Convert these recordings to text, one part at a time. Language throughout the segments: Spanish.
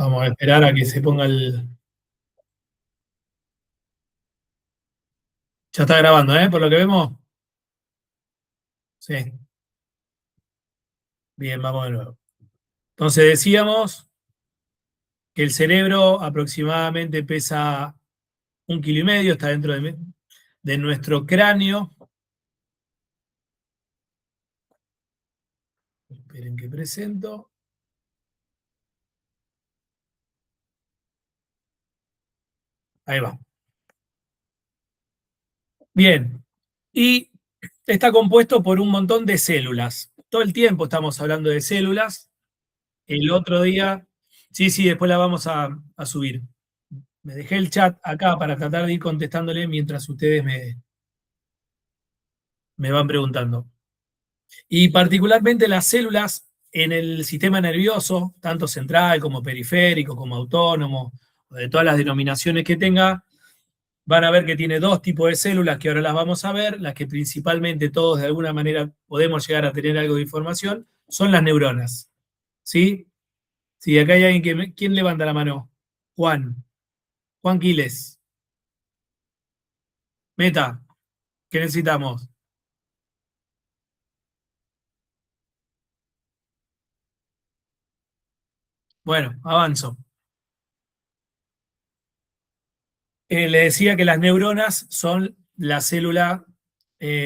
Vamos a esperar a que se ponga el... Ya está grabando, ¿eh? Por lo que vemos. Sí. Bien, vamos de nuevo. Entonces decíamos que el cerebro aproximadamente pesa 1,5 kilos, está dentro de nuestro cráneo. Esperen que presento. Ahí va. Bien. Y está compuesto por un montón de células. Todo el tiempo estamos hablando de células. El otro día, sí, después la vamos a subir. Me dejé el chat acá para tratar de ir contestándole mientras ustedes me van preguntando. Y particularmente las células en el sistema nervioso, tanto central como periférico, como autónomo, de todas las denominaciones que tenga, van a ver que tiene dos tipos de células que ahora las vamos a ver, las que principalmente todos de alguna manera podemos llegar a tener algo de información, son las neuronas. ¿Sí? Si acá hay alguien que... ¿Quién levanta la mano? Juan. Juan Quiles. Meta. ¿Qué necesitamos? Bueno, avanzo. Le decía que las neuronas son la célula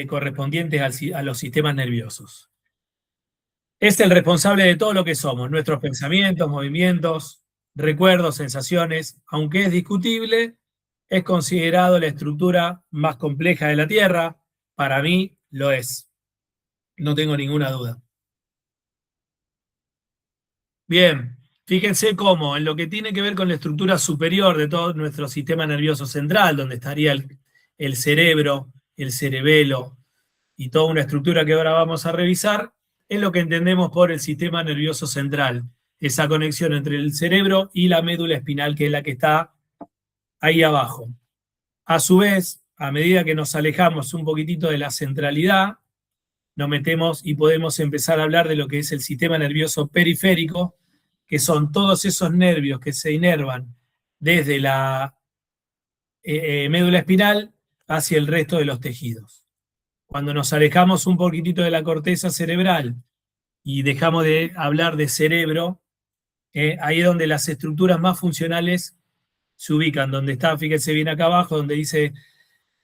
correspondientes a los sistemas nerviosos. Es el responsable de todo lo que somos, nuestros pensamientos, movimientos, recuerdos, sensaciones. Aunque es discutible, es considerado la estructura más compleja de la Tierra. Para mí lo es. No tengo ninguna duda. Bien, fíjense cómo en lo que tiene que ver con la estructura superior de todo nuestro sistema nervioso central, donde estaría el cerebro, el cerebelo y toda una estructura que ahora vamos a revisar, es lo que entendemos por el sistema nervioso central, esa conexión entre el cerebro y la médula espinal, que es la que está ahí abajo. A su vez, a medida que nos alejamos un poquitito de la centralidad, nos metemos y podemos empezar a hablar de lo que es el sistema nervioso periférico, que son todos esos nervios que se inervan desde la médula espinal hacia el resto de los tejidos. Cuando nos alejamos un poquitito de la corteza cerebral y dejamos de hablar de cerebro, ahí es donde las estructuras más funcionales se ubican, donde está, fíjense bien acá abajo, donde dice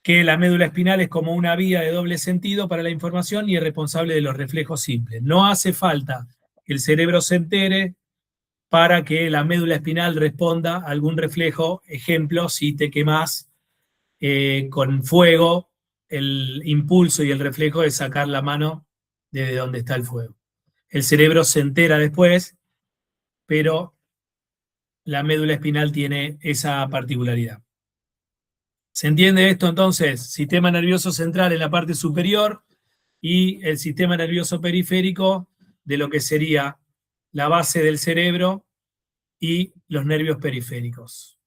que la médula espinal es como una vía de doble sentido para la información y es responsable de los reflejos simples. No hace falta que el cerebro se entere para que la médula espinal responda a algún reflejo. Ejemplo, si te quemás con fuego, el impulso y el reflejo es sacar la mano desde donde está el fuego. El cerebro se entera después, pero la médula espinal tiene esa particularidad. ¿Se entiende esto entonces? Sistema nervioso central en la parte superior y el sistema nervioso periférico de lo que sería la base del cerebro y los nervios periféricos.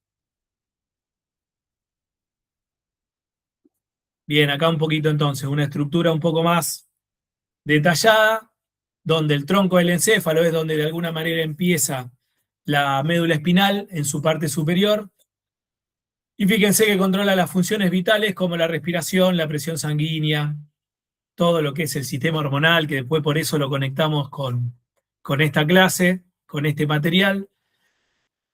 Bien, acá un poquito entonces, una estructura un poco más detallada, donde el tronco del encéfalo es donde de alguna manera empieza la médula espinal en su parte superior. Y fíjense que controla las funciones vitales como la respiración, la presión sanguínea, todo lo que es el sistema hormonal, que después por eso lo conectamos con esta clase, con este material.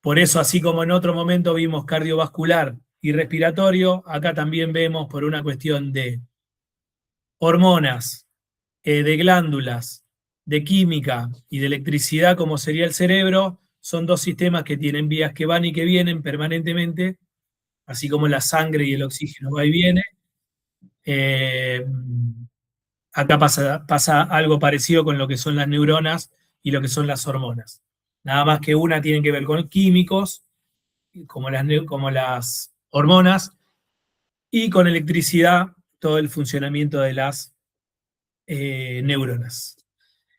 Por eso, así como en otro momento vimos cardiovascular y respiratorio, acá también vemos por una cuestión de hormonas, de glándulas, de química y de electricidad, como sería el cerebro, son dos sistemas que tienen vías que van y que vienen permanentemente, así como la sangre y el oxígeno va y viene. Eh, Acá pasa algo parecido con lo que son las neuronas y lo que son las hormonas. Nada más que una tiene que ver con químicos, como las hormonas, y con electricidad, todo el funcionamiento de las neuronas.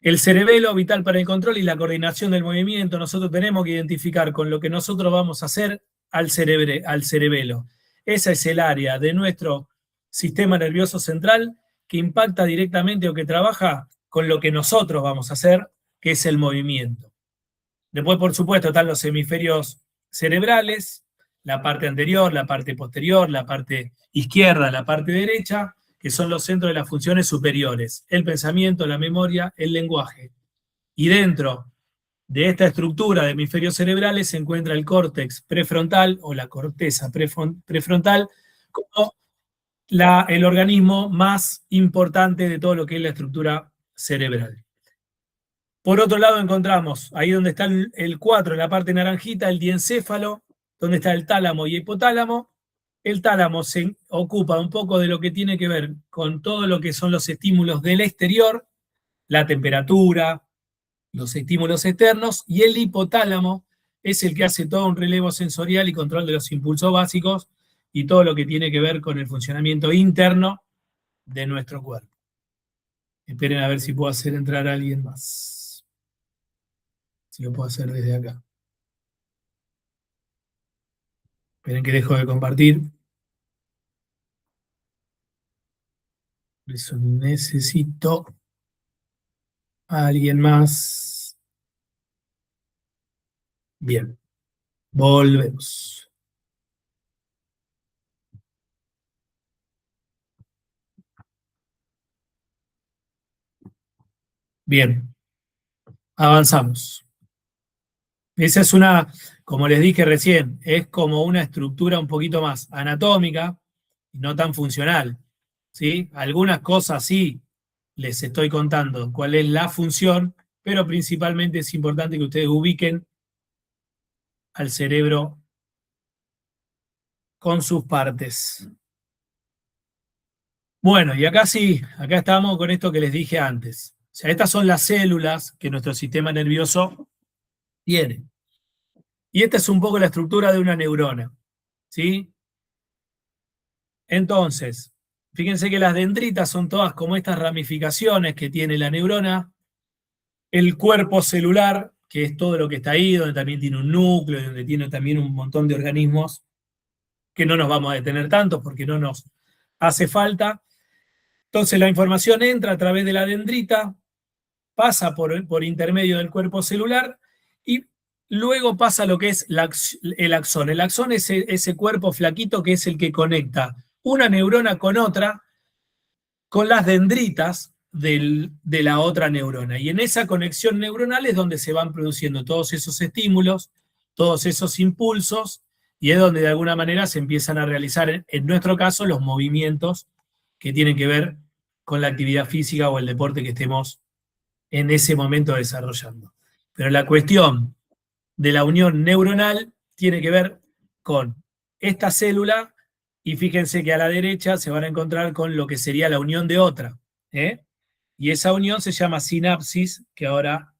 El cerebelo, vital para el control y la coordinación del movimiento. Nosotros tenemos que identificar con lo que nosotros vamos a hacer al cerebelo. Esa es el área de nuestro sistema nervioso central que impacta directamente o que trabaja con lo que nosotros vamos a hacer, que es el movimiento. Después, por supuesto, están los hemisferios cerebrales, la parte anterior, la parte posterior, la parte izquierda, la parte derecha, que son los centros de las funciones superiores, el pensamiento, la memoria, el lenguaje. Y dentro de esta estructura de hemisferios cerebrales se encuentra el córtex prefrontal o la corteza prefrontal como el organismo más importante de todo lo que es la estructura cerebral. Por otro lado encontramos, ahí donde está el 4, en la parte naranjita, el diencéfalo, donde está el tálamo y hipotálamo. El tálamo se ocupa un poco de lo que tiene que ver con todo lo que son los estímulos del exterior, la temperatura, los estímulos externos, y el hipotálamo es el que hace todo un relevo sensorial y control de los impulsos básicos y todo lo que tiene que ver con el funcionamiento interno de nuestro cuerpo. Esperen a ver si puedo hacer entrar a alguien más. Si lo puedo hacer desde acá. Esperen que dejo de compartir. Por eso necesito a alguien más. Bien, volvemos. Bien, avanzamos. Esa es una, como les dije recién, es como una estructura un poquito más anatómica y no tan funcional. ¿Sí? Algunas cosas sí les estoy contando cuál es la función, pero principalmente es importante que ustedes ubiquen al cerebro con sus partes. Bueno, y acá sí, acá estamos con esto que les dije antes. O sea, estas son las células que nuestro sistema nervioso tiene. Y esta es un poco la estructura de una neurona. ¿Sí? Entonces, fíjense que las dendritas son todas como estas ramificaciones que tiene la neurona. El cuerpo celular, que es todo lo que está ahí, donde también tiene un núcleo, donde tiene también un montón de organismos, que no nos vamos a detener tanto porque no nos hace falta. Entonces la información entra a través de la dendrita, pasa por intermedio del cuerpo celular y luego pasa lo que es el axón. El axón es ese cuerpo flaquito que es el que conecta una neurona con otra, con las dendritas de la otra neurona. Y en esa conexión neuronal es donde se van produciendo todos esos estímulos, todos esos impulsos, y es donde de alguna manera se empiezan a realizar, en nuestro caso, los movimientos que tienen que ver con la actividad física o el deporte que estemos en ese momento desarrollando. Pero la cuestión de la unión neuronal tiene que ver con esta célula y fíjense que a la derecha se van a encontrar con lo que sería la unión de otra. ¿Eh? Y esa unión se llama sinapsis, que ahora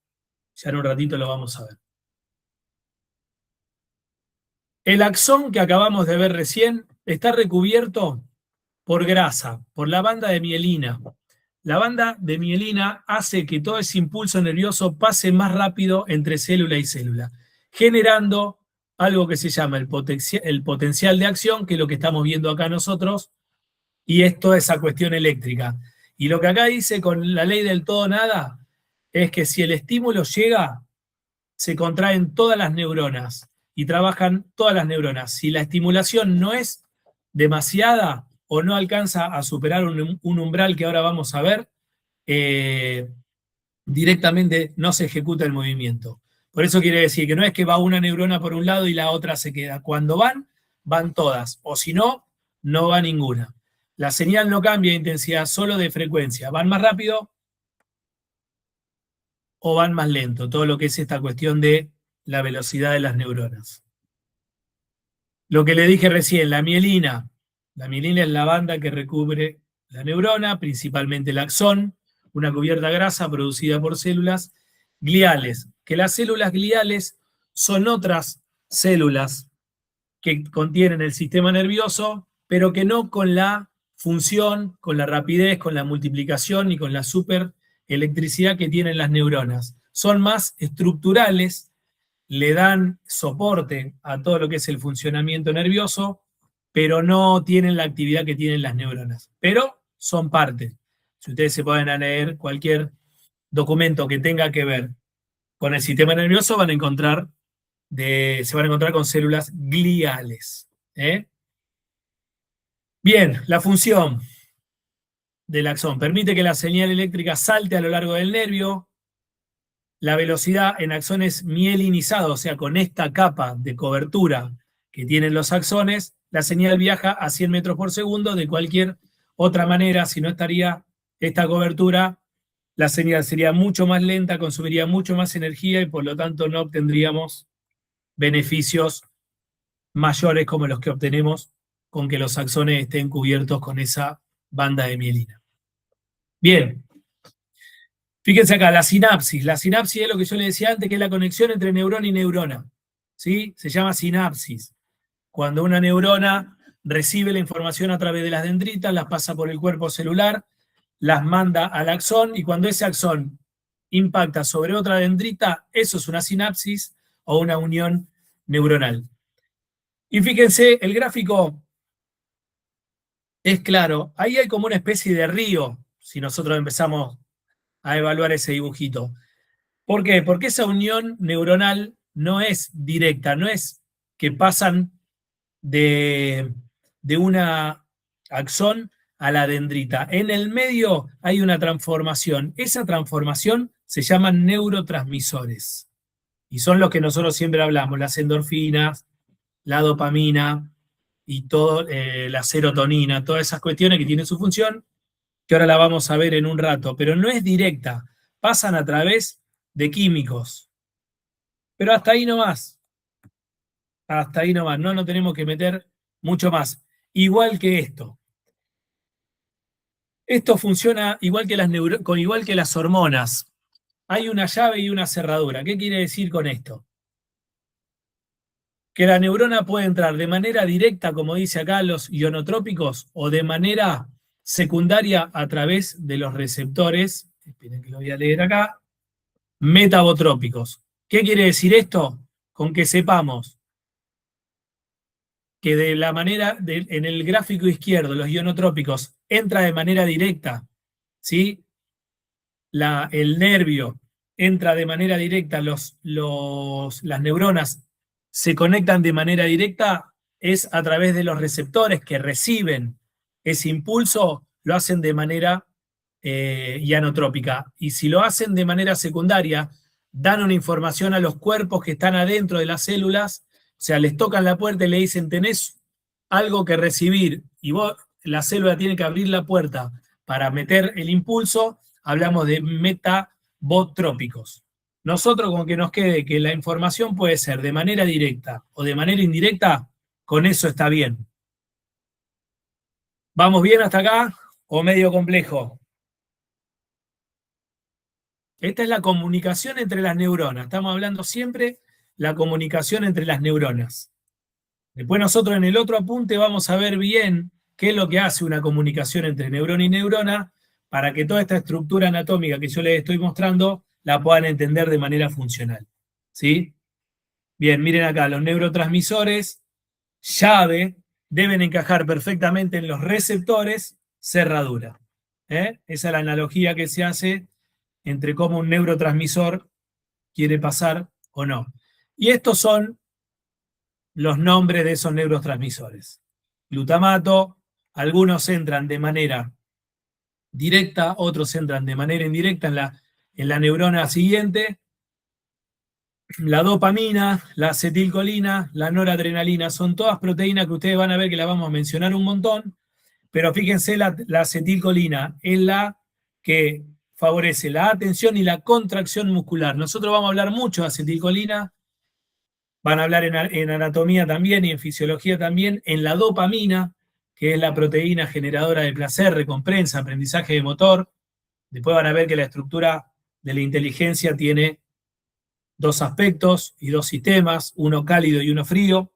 ya en un ratito lo vamos a ver. El axón que acabamos de ver recién está recubierto por grasa, por la banda de mielina. La banda de mielina hace que todo ese impulso nervioso pase más rápido entre célula y célula, generando algo que se llama el potencial de acción, que es lo que estamos viendo acá nosotros, y es toda esa cuestión eléctrica. Y lo que acá dice con la ley del todo nada es que si el estímulo llega, se contraen todas las neuronas y trabajan todas las neuronas. Si la estimulación no es demasiada o no alcanza a superar un umbral que ahora vamos a ver, directamente no se ejecuta el movimiento. Por eso quiere decir que no es que va una neurona por un lado y la otra se queda. Cuando van todas. O si no, no va ninguna. La señal no cambia de intensidad, solo de frecuencia. Van más rápido o van más lento. Todo lo que es esta cuestión de la velocidad de las neuronas. Lo que le dije recién, la mielina. La mielina es la banda que recubre la neurona, principalmente el axón, una cubierta grasa producida por células gliales, que las células gliales son otras células que contienen el sistema nervioso, pero que no con la función, con la rapidez, con la multiplicación y con la superelectricidad que tienen las neuronas. Son más estructurales, le dan soporte a todo lo que es el funcionamiento nervioso, pero no tienen la actividad que tienen las neuronas. Pero son parte. Si ustedes se pueden leer cualquier documento que tenga que ver con el sistema nervioso se van a encontrar con células gliales. Bien, la función del axón permite que la señal eléctrica salte a lo largo del nervio. La velocidad en axones mielinizados, o sea, con esta capa de cobertura que tienen los axones, la señal viaja a 100 metros por segundo. De cualquier otra manera, si no estaría esta cobertura, la señal sería mucho más lenta, consumiría mucho más energía y por lo tanto no obtendríamos beneficios mayores como los que obtenemos con que los axones estén cubiertos con esa banda de mielina. Bien. Fíjense acá, la sinapsis. La sinapsis es lo que yo le decía antes, que es la conexión entre neurona y neurona. ¿Sí? Se llama sinapsis. Cuando una neurona recibe la información a través de las dendritas, las pasa por el cuerpo celular, las manda al axón, y cuando ese axón impacta sobre otra dendrita, eso es una sinapsis o una unión neuronal. Y fíjense, el gráfico es claro. Ahí hay como una especie de río, si nosotros empezamos a evaluar ese dibujito. ¿Por qué? Porque esa unión neuronal no es directa, no es que pasan de una axón a la dendrita. En el medio hay una transformación. Esa transformación se llaman neurotransmisores. Y son los que nosotros siempre hablamos, las endorfinas, la dopamina y todo, la serotonina, todas esas cuestiones que tienen su función, que ahora la vamos a ver en un rato, pero no es directa, pasan a través de químicos. Pero hasta ahí nomás. Hasta ahí nomás, no tenemos que meter mucho más. Igual que esto. Esto funciona igual que las hormonas. Hay una llave y una cerradura. ¿Qué quiere decir con esto? Que la neurona puede entrar de manera directa, como dice acá, los ionotrópicos, o de manera secundaria a través de los receptores, esperen que lo voy a leer acá, metabotrópicos. ¿Qué quiere decir esto? Con que sepamos que de la manera, en el gráfico izquierdo, los ionotrópicos entra de manera directa, ¿sí? El nervio entra de manera directa, las neuronas se conectan de manera directa, es a través de los receptores que reciben ese impulso, lo hacen de manera ionotrópica. Y si lo hacen de manera secundaria, dan una información a los cuerpos que están adentro de las células, o sea, les tocan la puerta y le dicen, tenés algo que recibir, y la célula tiene que abrir la puerta para meter el impulso. Hablamos de metabotrópicos. Nosotros, con que nos quede que la información puede ser de manera directa o de manera indirecta, con eso está bien. ¿Vamos bien hasta acá o medio complejo? Esta es la comunicación entre las neuronas. Estamos hablando siempre la comunicación entre las neuronas. Después nosotros en el otro apunte vamos a ver bien qué es lo que hace una comunicación entre neurona y neurona, para que toda esta estructura anatómica que yo les estoy mostrando la puedan entender de manera funcional. ¿Sí? Bien, miren acá, los neurotransmisores, llave, deben encajar perfectamente en los receptores, cerradura. Esa es la analogía que se hace entre cómo un neurotransmisor quiere pasar o no. Y estos son los nombres de esos neurotransmisores. Glutamato, algunos entran de manera directa, otros entran de manera indirecta en la neurona siguiente. La dopamina, la acetilcolina, la noradrenalina, son todas proteínas que ustedes van a ver que las vamos a mencionar un montón, pero fíjense, la acetilcolina es la que favorece la atención y la contracción muscular. Nosotros vamos a hablar mucho de acetilcolina, van a hablar en anatomía también y en fisiología también, en la dopamina, que es la proteína generadora de placer, recompensa, aprendizaje de motor. Después van a ver que la estructura de la inteligencia tiene dos aspectos y dos sistemas, uno cálido y uno frío,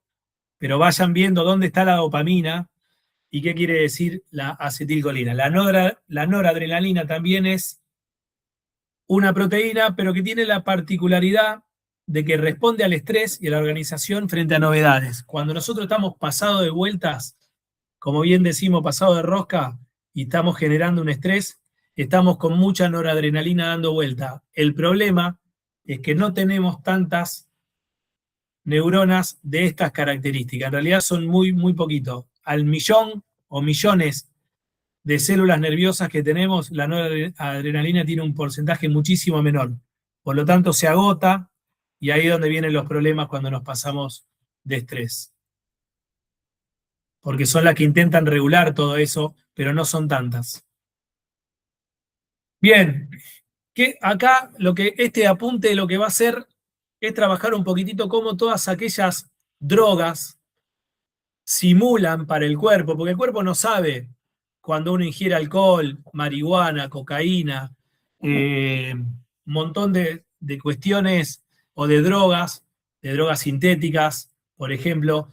pero vayan viendo dónde está la dopamina y qué quiere decir la acetilcolina. La noradrenalina también es una proteína, pero que tiene la particularidad de que responde al estrés y a la organización frente a novedades. Cuando nosotros estamos pasados de vueltas, como bien decimos, pasado de rosca, y estamos generando un estrés, estamos con mucha noradrenalina dando vuelta. El problema es que no tenemos tantas neuronas de estas características. En realidad son muy, muy poquitos. Al millón o millones de células nerviosas que tenemos, la noradrenalina tiene un porcentaje muchísimo menor. Por lo tanto, se agota y ahí es donde vienen los problemas cuando nos pasamos de estrés. Porque son las que intentan regular todo eso, pero no son tantas. Bien, que acá este apunte lo que va a hacer es trabajar un poquitito cómo todas aquellas drogas simulan para el cuerpo, porque el cuerpo no sabe cuando uno ingiere alcohol, marihuana, cocaína, un montón de cuestiones o de drogas sintéticas, por ejemplo,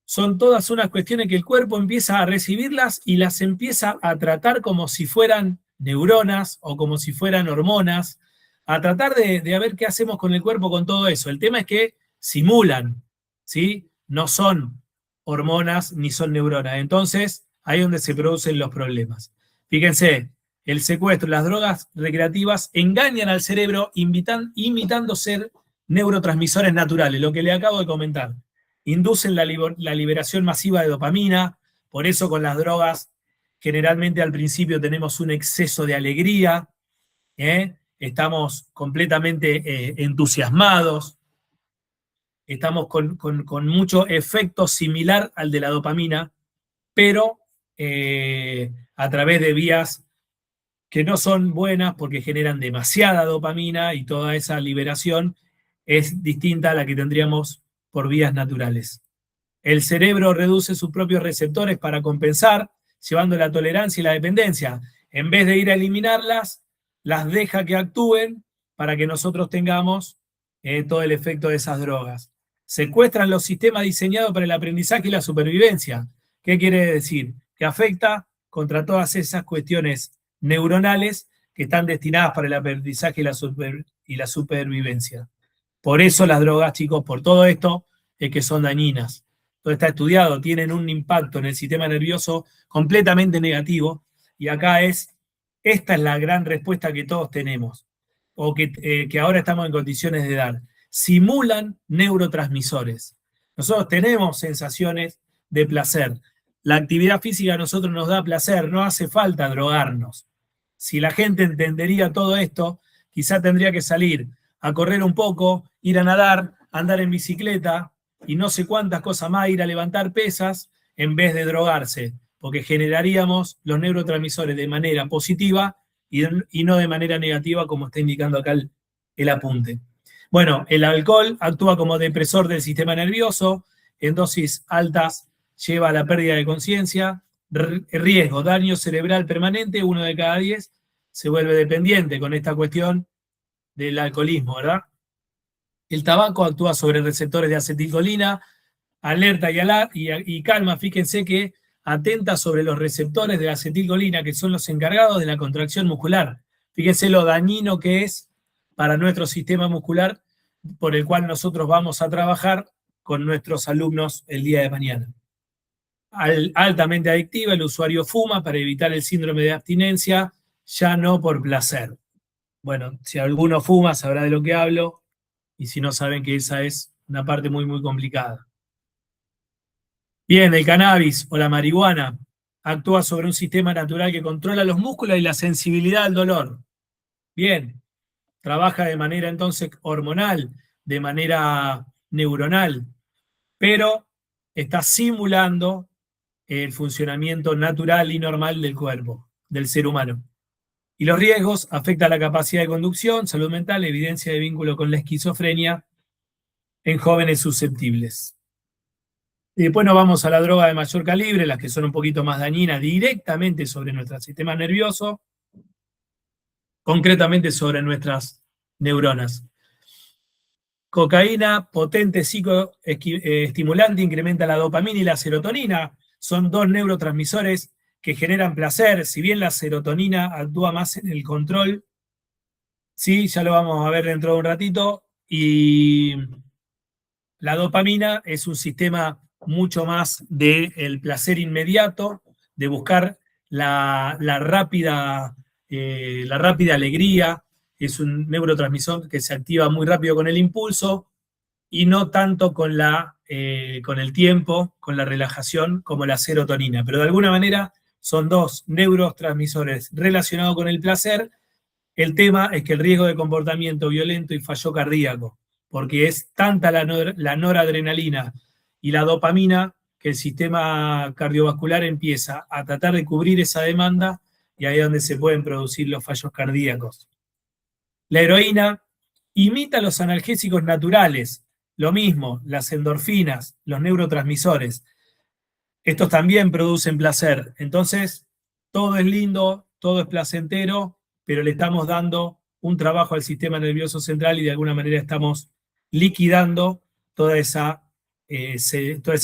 son todas unas cuestiones que el cuerpo empieza a recibirlas y las empieza a tratar como si fueran neuronas o como si fueran hormonas, a tratar de ver qué hacemos con el cuerpo con todo eso. El tema es que simulan, ¿sí? No son hormonas ni son neuronas. Entonces, ahí es donde se producen los problemas. Fíjense, el secuestro, las drogas recreativas engañan al cerebro imitando ser neurotransmisores naturales, lo que le acabo de comentar. Inducen la liberación masiva de dopamina, por eso con las drogas generalmente al principio tenemos un exceso de alegría, estamos completamente entusiasmados, estamos con mucho efecto similar al de la dopamina, pero a través de vías que no son buenas porque generan demasiada dopamina y toda esa liberación es distinta a la que tendríamos por vías naturales. El cerebro reduce sus propios receptores para compensar, llevando la tolerancia y la dependencia. En vez de ir a eliminarlas, las deja que actúen para que nosotros tengamos todo el efecto de esas drogas. Secuestran los sistemas diseñados para el aprendizaje y la supervivencia. ¿Qué quiere decir? Que afecta contra todas esas cuestiones neuronales que están destinadas para el aprendizaje y la supervivencia. Por eso las drogas, chicos, por todo esto, es que son dañinas. Todo está estudiado, tienen un impacto en el sistema nervioso completamente negativo, y acá esta es la gran respuesta que todos tenemos, o que ahora estamos en condiciones de dar. Simulan neurotransmisores. Nosotros tenemos sensaciones de placer. La actividad física a nosotros nos da placer, no hace falta drogarnos. Si la gente entendería todo esto, quizá tendría que salir a correr un poco, ir a nadar, andar en bicicleta y no sé cuántas cosas más, ir a levantar pesas en vez de drogarse, porque generaríamos los neurotransmisores de manera positiva y no de manera negativa, como está indicando acá el apunte. Bueno, el alcohol actúa como depresor del sistema nervioso, en dosis altas lleva a la pérdida de conciencia, riesgo, daño cerebral permanente, 1 de cada 10 se vuelve dependiente con esta cuestión del alcoholismo, ¿verdad? El tabaco actúa sobre receptores de acetilcolina, alerta y calma. Fíjense que atenta sobre los receptores de acetilcolina, que son los encargados de la contracción muscular. Fíjense lo dañino que es para nuestro sistema muscular, por el cual nosotros vamos a trabajar con nuestros alumnos el día de mañana. Altamente adictiva, el usuario fuma para evitar el síndrome de abstinencia, ya no por placer. Bueno, si alguno fuma sabrá de lo que hablo, y si no saben que esa es una parte muy, muy complicada. Bien, el cannabis o la marihuana actúa sobre un sistema natural que controla los músculos y la sensibilidad al dolor. Bien, trabaja de manera entonces hormonal, de manera neuronal, pero está simulando el funcionamiento natural y normal del cuerpo, del ser humano. Y los riesgos afectan la capacidad de conducción, salud mental, evidencia de vínculo con la esquizofrenia en jóvenes susceptibles. Y después nos vamos a la droga de mayor calibre, las que son un poquito más dañinas directamente sobre nuestro sistema nervioso, concretamente sobre nuestras neuronas. Cocaína, potente psicoestimulante, incrementa la dopamina y la serotonina. Son dos neurotransmisores que generan placer. Si bien la serotonina actúa más en el control, sí, ya lo vamos a ver dentro de un ratito, y la dopamina es un sistema mucho más del placer inmediato, de buscar la rápida alegría, es un neurotransmisor que se activa muy rápido con el impulso y no tanto con el tiempo, con la relajación, como la serotonina. Pero de alguna manera son dos neurotransmisores relacionados con el placer. El tema es que el riesgo de comportamiento violento y fallo cardíaco, porque es tanta la noradrenalina y la dopamina que el sistema cardiovascular empieza a tratar de cubrir esa demanda y ahí es donde se pueden producir los fallos cardíacos. La heroína imita los analgésicos naturales, lo mismo, las endorfinas, los neurotransmisores. Estos también producen placer. Entonces, todo es lindo, todo es placentero, pero le estamos dando un trabajo al sistema nervioso central y de alguna manera estamos liquidando toda esa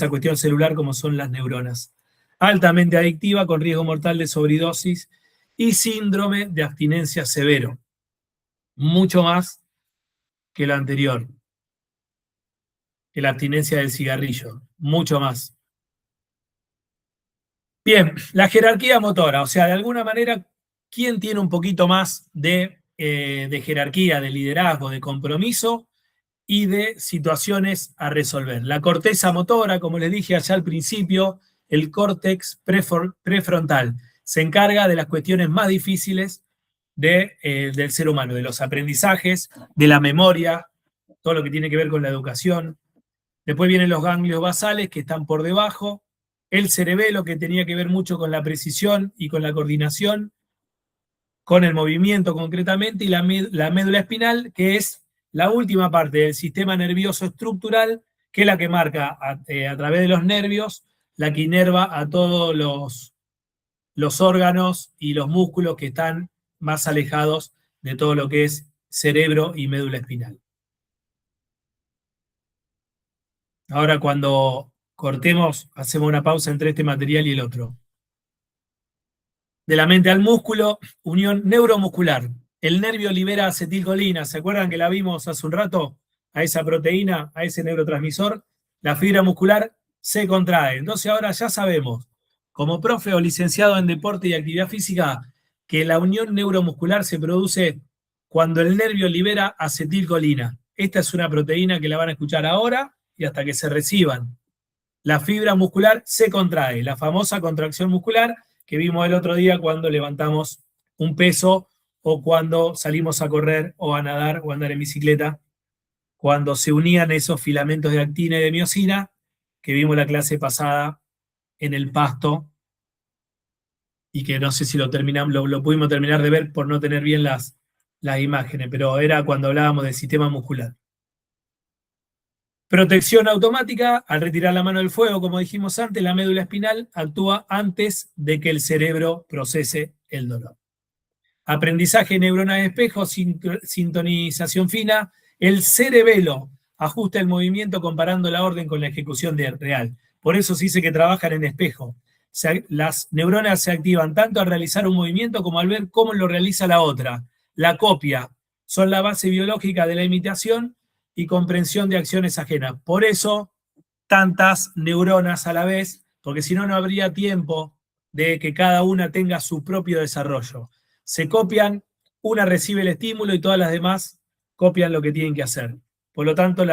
cuestión celular como son las neuronas. Altamente adictiva, con riesgo mortal de sobredosis y síndrome de abstinencia severo. Mucho más que lo anterior, que la abstinencia del cigarrillo. Mucho más. Bien, la jerarquía motora, o sea, de alguna manera, ¿quién tiene un poquito más de jerarquía, de liderazgo, de compromiso y de situaciones a resolver? La corteza motora, como les dije allá al principio, el córtex prefrontal, se encarga de las cuestiones más difíciles del ser humano, de los aprendizajes, de la memoria, todo lo que tiene que ver con la educación. Después vienen los ganglios basales, que están por debajo, el cerebelo, que tenía que ver mucho con la precisión y con la coordinación, con el movimiento concretamente, y la médula espinal, que es la última parte del sistema nervioso estructural, que es la que marca a través de los nervios, la que inerva a todos los órganos y los músculos que están más alejados de todo lo que es cerebro y médula espinal. Ahora, cuando cortemos, hacemos una pausa entre este material y el otro. De la mente al músculo, unión neuromuscular. El nervio libera acetilcolina. ¿Se acuerdan que la vimos hace un rato? A esa proteína, a ese neurotransmisor. La fibra muscular se contrae. Entonces ahora ya sabemos, como profe o licenciado en deporte y actividad física, que la unión neuromuscular se produce cuando el nervio libera acetilcolina. Esta es una proteína que la van a escuchar ahora y hasta que se reciban. La fibra muscular se contrae, la famosa contracción muscular que vimos el otro día cuando levantamos un peso o cuando salimos a correr o a nadar o a andar en bicicleta, cuando se unían esos filamentos de actina y de miosina que vimos la clase pasada en el pasto y que no sé si lo pudimos terminar de ver por no tener bien las imágenes, pero era cuando hablábamos del sistema muscular. Protección automática, al retirar la mano del fuego, como dijimos antes, la médula espinal actúa antes de que el cerebro procese el dolor. Aprendizaje neuronal de espejo, sintonización fina, el cerebelo ajusta el movimiento comparando la orden con la ejecución real. Por eso se dice que trabajan en espejo. Las neuronas se activan tanto al realizar un movimiento como al ver cómo lo realiza la otra. La copia son la base biológica de la imitación y comprensión de acciones ajenas. Por eso, tantas neuronas a la vez, porque si no, no habría tiempo de que cada una tenga su propio desarrollo. Se copian, una recibe el estímulo y todas las demás copian lo que tienen que hacer. Por lo tanto,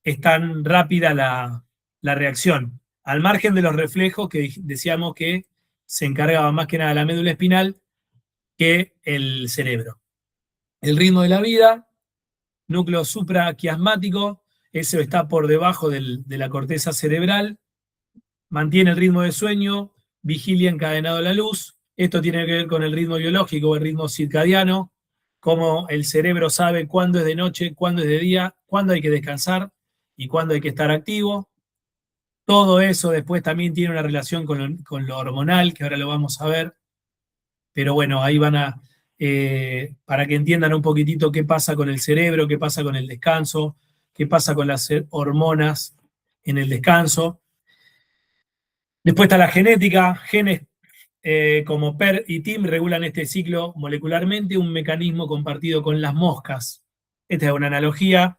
es tan rápida la reacción. Al margen de los reflejos que decíamos que se encargaba más que nada la médula espinal que el cerebro. El ritmo de la vida, núcleo supraquiasmático, eso está por debajo de la corteza cerebral, mantiene el ritmo de sueño, vigilia encadenado a la luz. Esto tiene que ver con el ritmo biológico, el ritmo circadiano, cómo el cerebro sabe cuándo es de noche, cuándo es de día, cuándo hay que descansar y cuándo hay que estar activo. Todo eso después también tiene una relación con lo hormonal, que ahora lo vamos a ver. Pero bueno, ahí van para que entiendan un poquitito qué pasa con el cerebro, qué pasa con el descanso, qué pasa con las hormonas en el descanso. Después está la genética, genes como PER y TIM regulan este ciclo molecularmente, un mecanismo compartido con las moscas. Esta es una analogía,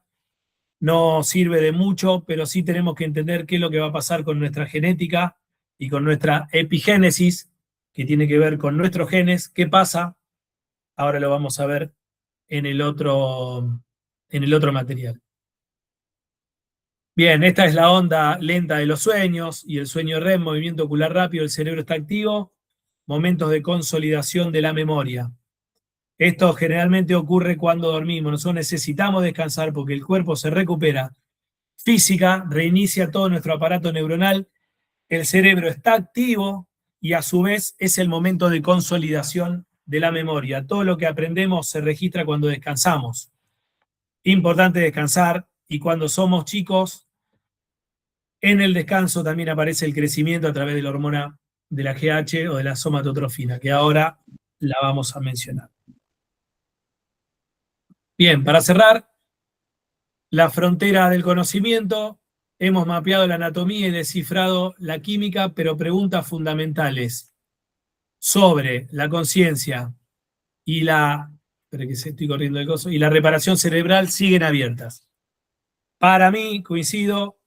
no sirve de mucho, pero sí tenemos que entender qué es lo que va a pasar con nuestra genética y con nuestra epigénesis, que tiene que ver con nuestros genes, qué pasa. Ahora lo vamos a ver en el otro material. Bien, esta es la onda lenta de los sueños y el sueño REM, movimiento ocular rápido, el cerebro está activo, momentos de consolidación de la memoria. Esto generalmente ocurre cuando dormimos. Nosotros necesitamos descansar porque el cuerpo se recupera. Física, reinicia todo nuestro aparato neuronal, el cerebro está activo y a su vez es el momento de consolidación de la memoria. Todo lo que aprendemos se registra cuando descansamos. Importante descansar, y cuando somos chicos, en el descanso también aparece el crecimiento a través de la hormona de la GH o de la somatotrofina, que ahora la vamos a mencionar. Bien, para cerrar, la frontera del conocimiento, hemos mapeado la anatomía y descifrado la química, pero preguntas fundamentales sobre la conciencia y la, espera que estoy corriendo el coso, y la reparación cerebral siguen abiertas. Para mí, coincido,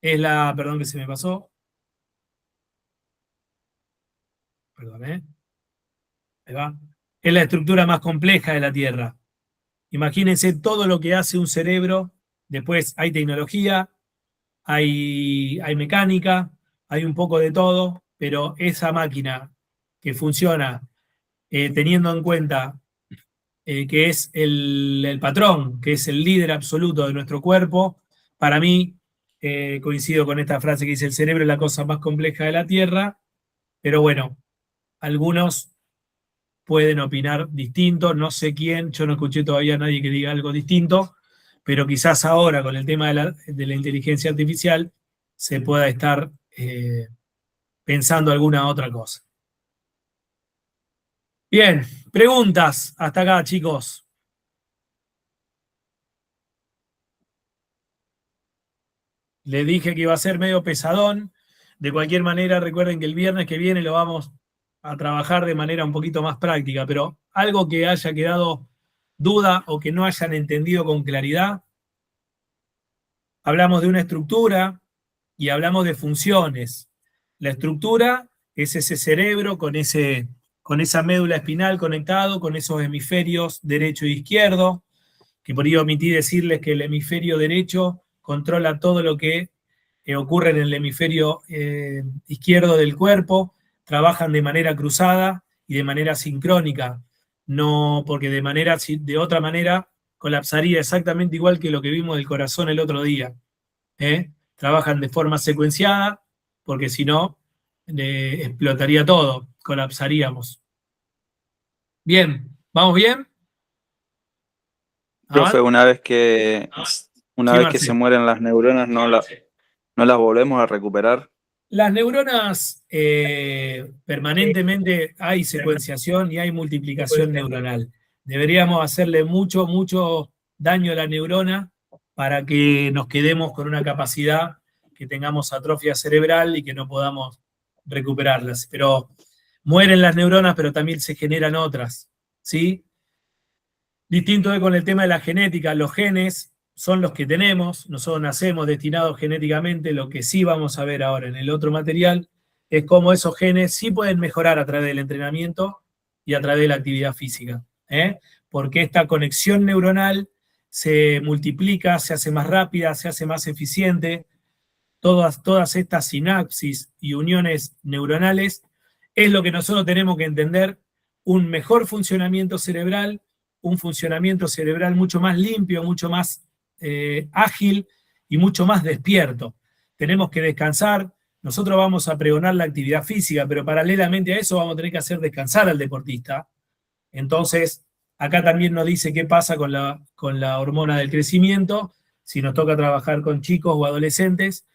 es la, perdón que se me pasó, perdón, ahí va, es la estructura más compleja de la Tierra. Imagínense todo lo que hace un cerebro, después hay tecnología, hay mecánica, hay un poco de todo, pero esa máquina que funciona teniendo en cuenta que es el patrón, que es el líder absoluto de nuestro cuerpo, para mí, coincido con esta frase que dice, el cerebro es la cosa más compleja de la Tierra, pero bueno, algunos pueden opinar distinto, no sé quién, yo no escuché todavía a nadie que diga algo distinto, pero quizás ahora con el tema de la inteligencia artificial se pueda estar pensando alguna otra cosa. Bien, preguntas hasta acá, chicos. Les dije que iba a ser medio pesadón. De cualquier manera, recuerden que el viernes que viene lo vamos a trabajar de manera un poquito más práctica, pero algo que haya quedado duda o que no hayan entendido con claridad. Hablamos de una estructura y hablamos de funciones. La estructura es ese cerebro con esa médula espinal conectado, con esos hemisferios derecho e izquierdo, que por ahí omití decirles que el hemisferio derecho controla todo lo que ocurre en el hemisferio izquierdo del cuerpo, trabajan de manera cruzada y de manera sincrónica, no porque de otra manera colapsaría exactamente igual que lo que vimos del corazón el otro día. Trabajan de forma secuenciada, porque si no, explotaría todo, colapsaríamos. Bien, ¿vamos bien? Profe, una vez Sí, que se Marcelo. mueren las neuronas, no las volvemos a recuperar. Las neuronas, permanentemente hay secuenciación y hay multiplicación neuronal. Deberíamos hacerle mucho, mucho daño a la neurona para que nos quedemos con una capacidad, que tengamos atrofia cerebral y que no podamos recuperarlas. Pero mueren las neuronas, pero también se generan otras, ¿sí? Distinto es con el tema de la genética. Los genes son los que tenemos, nosotros nacemos destinados genéticamente. Lo que sí vamos a ver ahora en el otro material es cómo esos genes sí pueden mejorar a través del entrenamiento y a través de la actividad física. Porque esta conexión neuronal se multiplica, se hace más rápida, se hace más eficiente. Todas estas sinapsis y uniones neuronales es lo que nosotros tenemos que entender: un mejor funcionamiento cerebral, un funcionamiento cerebral mucho más limpio, mucho más ágil y mucho más despierto. Tenemos que descansar. Nosotros vamos a pregonar la actividad física, pero paralelamente a eso vamos a tener que hacer descansar al deportista. Entonces, acá también nos dice qué pasa con la hormona del crecimiento, si nos toca trabajar con chicos o adolescentes,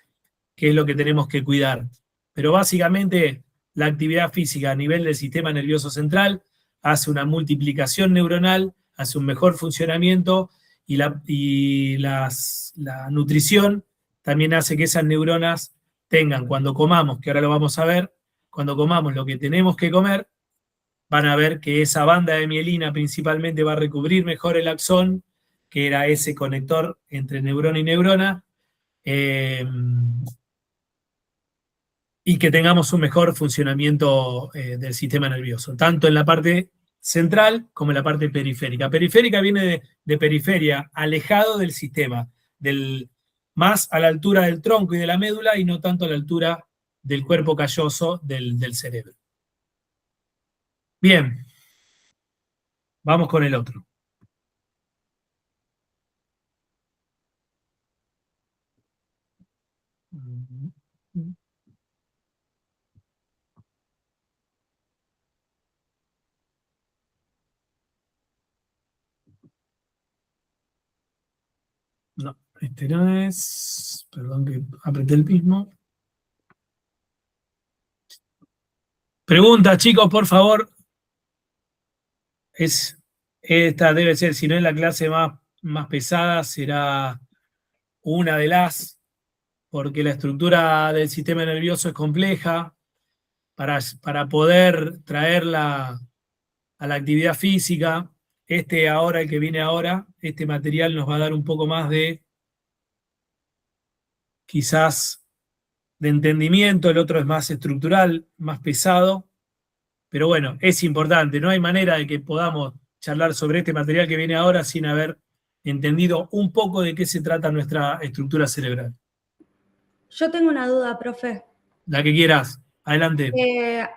qué es lo que tenemos que cuidar. Pero básicamente la actividad física a nivel del sistema nervioso central hace una multiplicación neuronal, hace un mejor funcionamiento, y la nutrición también hace que esas neuronas tengan, cuando comamos, que ahora lo vamos a ver, cuando comamos lo que tenemos que comer, van a ver que esa banda de mielina principalmente va a recubrir mejor el axón, que era ese conector entre neurona y neurona, y que tengamos un mejor funcionamiento del sistema nervioso, tanto en la parte central como en la parte periférica. Periférica viene de periferia, alejado del sistema, más a la altura del tronco y de la médula y no tanto a la altura del cuerpo calloso del cerebro. Bien, vamos con el otro. No, este no es. Perdón que apreté el mismo. Pregunta, chicos, por favor. Esta debe ser, si no es la clase más pesada, será una de las, porque la estructura del sistema nervioso es compleja. Para poder traerla a la actividad física, el que viene ahora, este material nos va a dar un poco más quizás, de entendimiento, el otro es más estructural, más pesado, pero bueno, es importante, no hay manera de que podamos charlar sobre este material que viene ahora sin haber entendido un poco de qué se trata nuestra estructura cerebral. Yo tengo una duda, profe. La que quieras, adelante.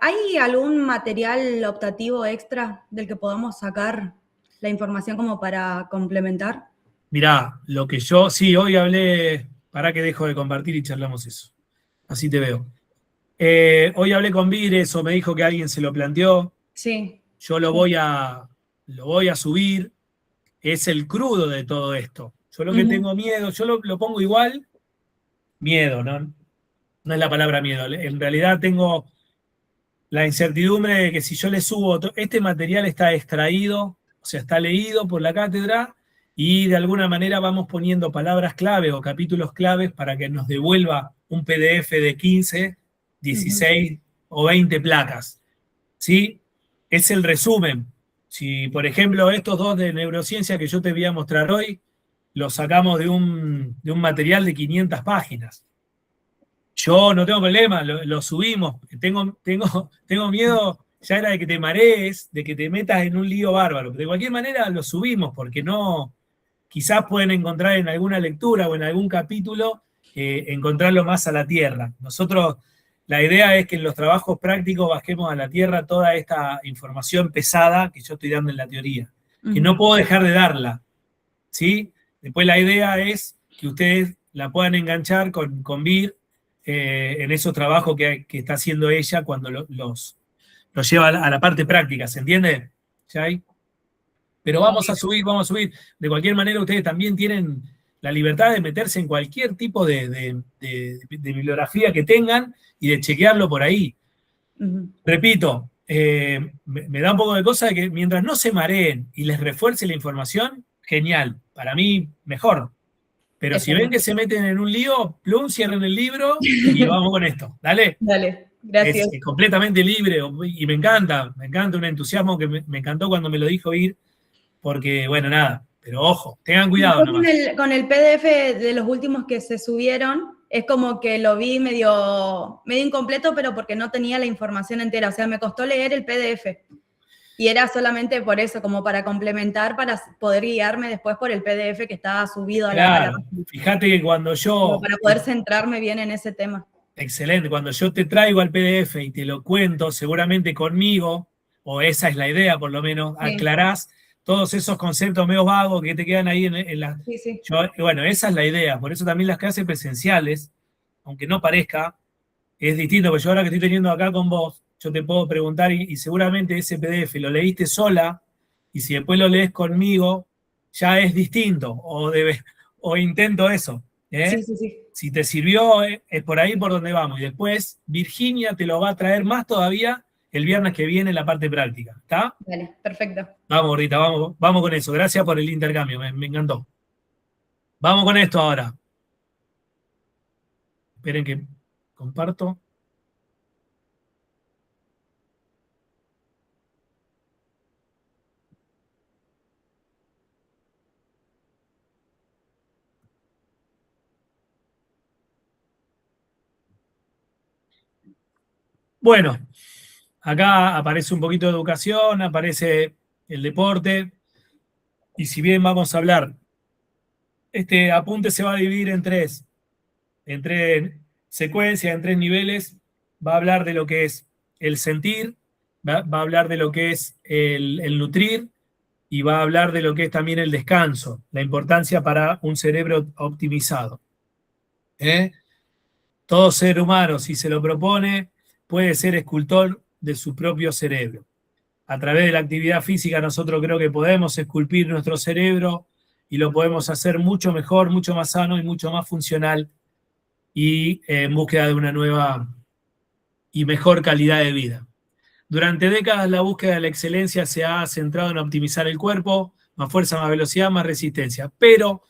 ¿Hay algún material optativo extra del que podamos sacar la información como para complementar? Mirá, sí, hoy hablé, para que dejo de compartir y charlamos eso. Así te veo. Hoy hablé con Vires o me dijo que alguien se lo planteó. Sí. Yo lo voy a subir. Es el crudo de todo esto. Yo lo que tengo miedo, yo lo pongo igual, miedo, ¿no? No es la palabra miedo. En realidad tengo la incertidumbre de que si yo le subo, este material está extraído, o sea, está leído por la cátedra y de alguna manera vamos poniendo palabras clave o capítulos claves para que nos devuelva un PDF de 15, 16 o 20 placas. ¿Sí? Es el resumen. Si, por ejemplo, estos dos de neurociencia que yo te voy a mostrar hoy, los sacamos de un material de 500 páginas. Yo no tengo problema, lo subimos. Tengo miedo, ya era de que te marees, de que te metas en un lío bárbaro. De cualquier manera lo subimos, porque no, quizás pueden encontrar en alguna lectura o en algún capítulo, encontrarlo más a la tierra. Nosotros, la idea es que en los trabajos prácticos bajemos a la tierra toda esta información pesada que yo estoy dando en la teoría, que no puedo dejar de darla, ¿sí? Después la idea es que ustedes la puedan enganchar con Vir en esos trabajos que está haciendo ella cuando los lleva a la parte práctica, ¿se entiende? ¿Sí? Pero vamos a subir. De cualquier manera, ustedes también tienen la libertad de meterse en cualquier tipo de bibliografía que tengan y de chequearlo por ahí. Repito, me da un poco de cosa de que mientras no se mareen y les refuerce la información, genial. Para mí, mejor. Pero si ven que se meten en un lío, plum, cierren el libro y vamos con esto. Dale. Dale, gracias. Es completamente libre y me encanta un entusiasmo que me encantó cuando me lo dijo Ir, porque, bueno, nada, pero ojo, tengan cuidado nomás. Con el PDF de los últimos que se subieron, es como que lo vi medio incompleto, pero porque no tenía la información entera. O sea, me costó leer el PDF. Y era solamente por eso, como para complementar, para poder guiarme después por el PDF que estaba subido a la... Fíjate que cuando yo... Como para poder centrarme bien en ese tema. Excelente, cuando yo te traigo al PDF y te lo cuento, seguramente conmigo, o esa es la idea por lo menos, sí, aclarás todos esos conceptos medio vagos que te quedan ahí en la... Sí, sí. Bueno, esa es la idea, por eso también las clases presenciales, aunque no parezca, es distinto, porque yo ahora que estoy teniendo acá con vos, yo te puedo preguntar y seguramente ese PDF lo leíste sola, y si después lo lees conmigo, ya es distinto, o intento eso. Sí, sí, sí. Si te sirvió, es por ahí por donde vamos. Y después Virginia te lo va a traer más todavía el viernes que viene en la parte práctica. ¿Está? Vale, perfecto. Vamos, Rita, vamos con eso. Gracias por el intercambio, me encantó. Vamos con esto ahora. Esperen que comparto. Bueno, acá aparece un poquito de educación, aparece el deporte. Y si bien vamos a hablar, este apunte se va a dividir en tres secuencias, en 3 niveles. Va a hablar de lo que es el sentir, va a hablar de lo que es el nutrir, y va a hablar de lo que es también el descanso, la importancia para un cerebro optimizado. Todo ser humano, si se lo propone, puede ser escultor de su propio cerebro. A través de la actividad física nosotros creo que podemos esculpir nuestro cerebro y lo podemos hacer mucho mejor, mucho más sano y mucho más funcional, y en búsqueda de una nueva y mejor calidad de vida. Durante décadas la búsqueda de la excelencia se ha centrado en optimizar el cuerpo, más fuerza, más velocidad, más resistencia. Pero,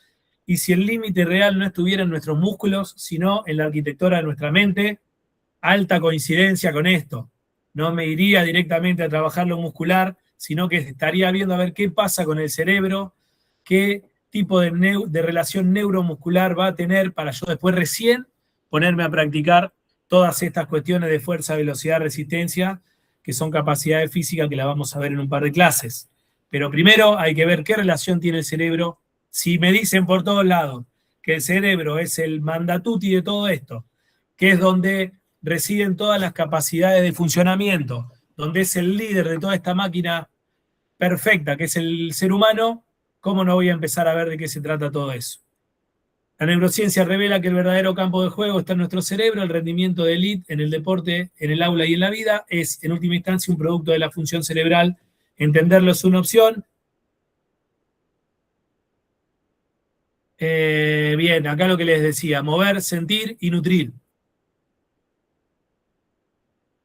¿y si el límite real no estuviera en nuestros músculos, sino en la arquitectura de nuestra mente? Alta coincidencia con esto. No me iría directamente a trabajar lo muscular, sino que estaría viendo a ver qué pasa con el cerebro, qué tipo de relación neuromuscular va a tener para yo después recién ponerme a practicar todas estas cuestiones de fuerza, velocidad, resistencia, que son capacidades físicas que la vamos a ver en un par de clases. Pero primero hay que ver qué relación tiene el cerebro. Si me dicen por todos lados que el cerebro es el mandatuti de todo esto, que es donde residen todas las capacidades de funcionamiento, donde es el líder de toda esta máquina perfecta que es el ser humano, ¿cómo no voy a empezar a ver de qué se trata todo eso? La neurociencia revela que el verdadero campo de juego está en nuestro cerebro. El rendimiento de élite en el deporte, en el aula y en la vida es, en última instancia, un producto de la función cerebral. Entenderlo es una opción. Bien, acá lo que les decía, mover, sentir y nutrir.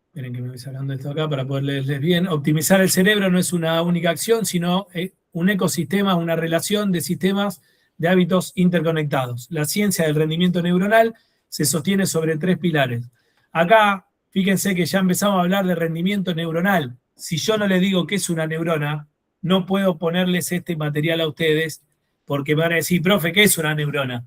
Esperen que me voy sacando esto acá para poder leerles bien. Optimizar el cerebro no es una única acción, sino un ecosistema, una relación de sistemas de hábitos interconectados. La ciencia del rendimiento neuronal se sostiene sobre 3 pilares. Acá, fíjense que ya empezamos a hablar de rendimiento neuronal. Si yo no les digo qué es una neurona, no puedo ponerles este material a ustedes, porque me van a decir, profe, ¿qué es una neurona?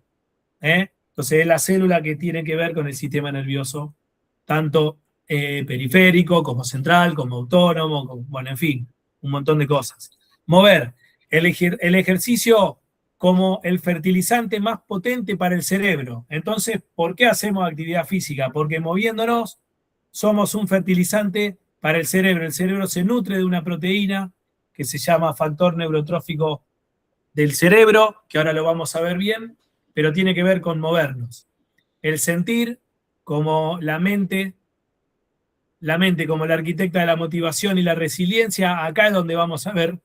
Entonces es la célula que tiene que ver con el sistema nervioso, tanto periférico, como central, como autónomo, como, bueno, en fin, un montón de cosas. Mover. El ejercicio como el fertilizante más potente para el cerebro. Entonces, ¿por qué hacemos actividad física? Porque moviéndonos somos un fertilizante para el cerebro. El cerebro se nutre de una proteína que se llama factor neurotrófico del cerebro, que ahora lo vamos a ver bien, pero tiene que ver con movernos. El sentir como la mente como la arquitecta de la motivación y la resiliencia. Acá es donde vamos a ver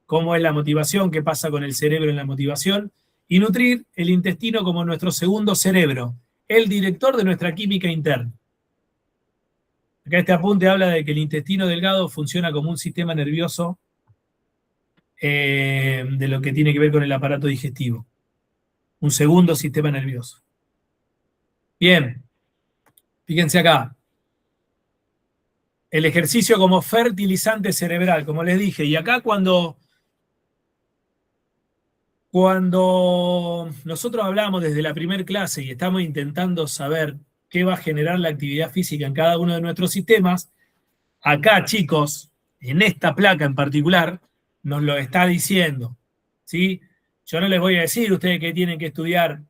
cómo es la motivación, qué pasa con el cerebro en la motivación, y nutrir el intestino como nuestro segundo cerebro, el director de nuestra química interna. Acá este apunte habla de que el intestino delgado funciona como un sistema nervioso de lo que tiene que ver con el aparato digestivo. Un segundo sistema nervioso. Bien, fíjense acá. El ejercicio como fertilizante cerebral, como les dije, y acá cuando nosotros hablamos desde la primera clase y estamos intentando saber qué va a generar la actividad física en cada uno de nuestros sistemas, acá, chicos, en esta placa en particular, nos lo está diciendo, ¿sí? Yo no les voy a decir a ustedes qué tienen que estudiar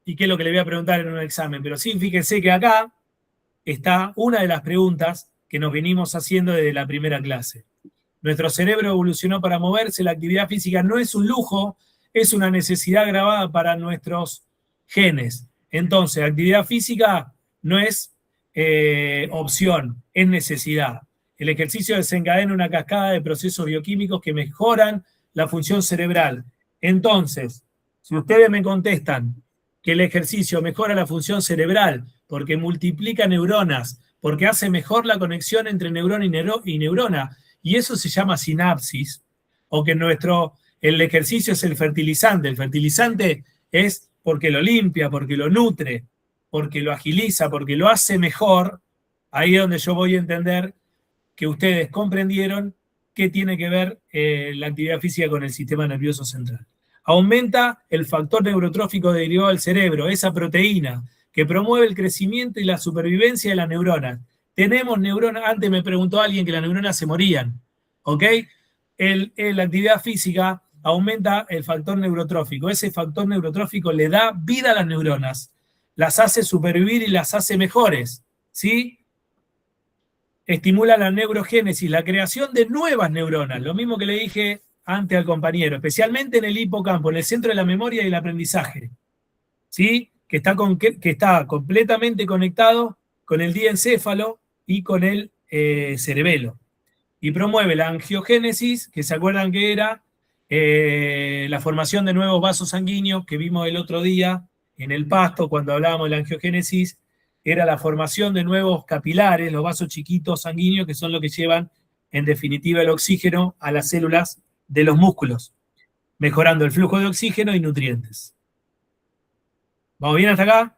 y qué es lo que les voy a preguntar en un examen, pero sí, fíjense que acá está una de las preguntas que nos venimos haciendo desde la primera clase. Nuestro cerebro evolucionó para moverse, la actividad física no es un lujo, es una necesidad grabada para nuestros genes. Entonces, actividad física no es opción, es necesidad. El ejercicio desencadena una cascada de procesos bioquímicos que mejoran la función cerebral. Entonces, si ustedes me contestan que el ejercicio mejora la función cerebral porque multiplica neuronas, porque hace mejor la conexión entre neurona y neurona, y eso se llama sinapsis, o que el ejercicio es el fertilizante es porque lo limpia, porque lo nutre, porque lo agiliza, porque lo hace mejor. Ahí es donde yo voy a entender que ustedes comprendieron qué tiene que ver la actividad física con el sistema nervioso central. Aumenta el factor neurotrófico derivado del cerebro, esa proteína que promueve el crecimiento y la supervivencia de las neuronas. Tenemos neuronas, antes me preguntó alguien que las neuronas se morían, ¿ok? la actividad física aumenta el factor neurotrófico. Ese factor neurotrófico le da vida a las neuronas, las hace supervivir y las hace mejores, ¿sí? Estimula la neurogénesis, la creación de nuevas neuronas, lo mismo que le dije antes al compañero, especialmente en el hipocampo, en el centro de la memoria y el aprendizaje, ¿sí? Que está completamente conectado con el diencéfalo y con el cerebelo. Y promueve la angiogénesis, que se acuerdan que era la formación de nuevos vasos sanguíneos que vimos el otro día en el pasto cuando hablábamos de la angiogénesis, era la formación de nuevos capilares, los vasos chiquitos sanguíneos, que son los que llevan, en definitiva, el oxígeno a las células de los músculos, mejorando el flujo de oxígeno y nutrientes. ¿Vamos bien hasta acá?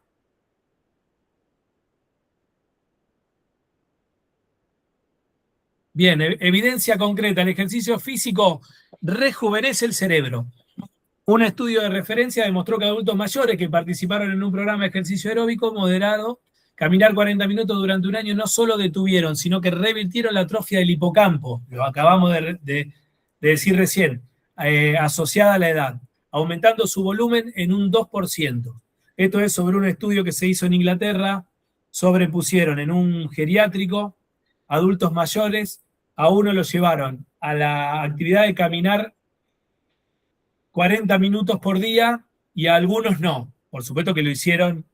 Bien, evidencia concreta, el ejercicio físico rejuvenece el cerebro. Un estudio de referencia demostró que adultos mayores que participaron en un programa de ejercicio aeróbico moderado, caminar 40 minutos durante un año, no solo detuvieron, sino que revirtieron la atrofia del hipocampo, lo acabamos de decir recién, asociada a la edad, aumentando su volumen en un 2%. Esto es sobre un estudio que se hizo en Inglaterra, sobrepusieron en un geriátrico adultos mayores, a uno lo llevaron a la actividad de caminar 40 minutos por día y a algunos no. Por supuesto que lo hicieron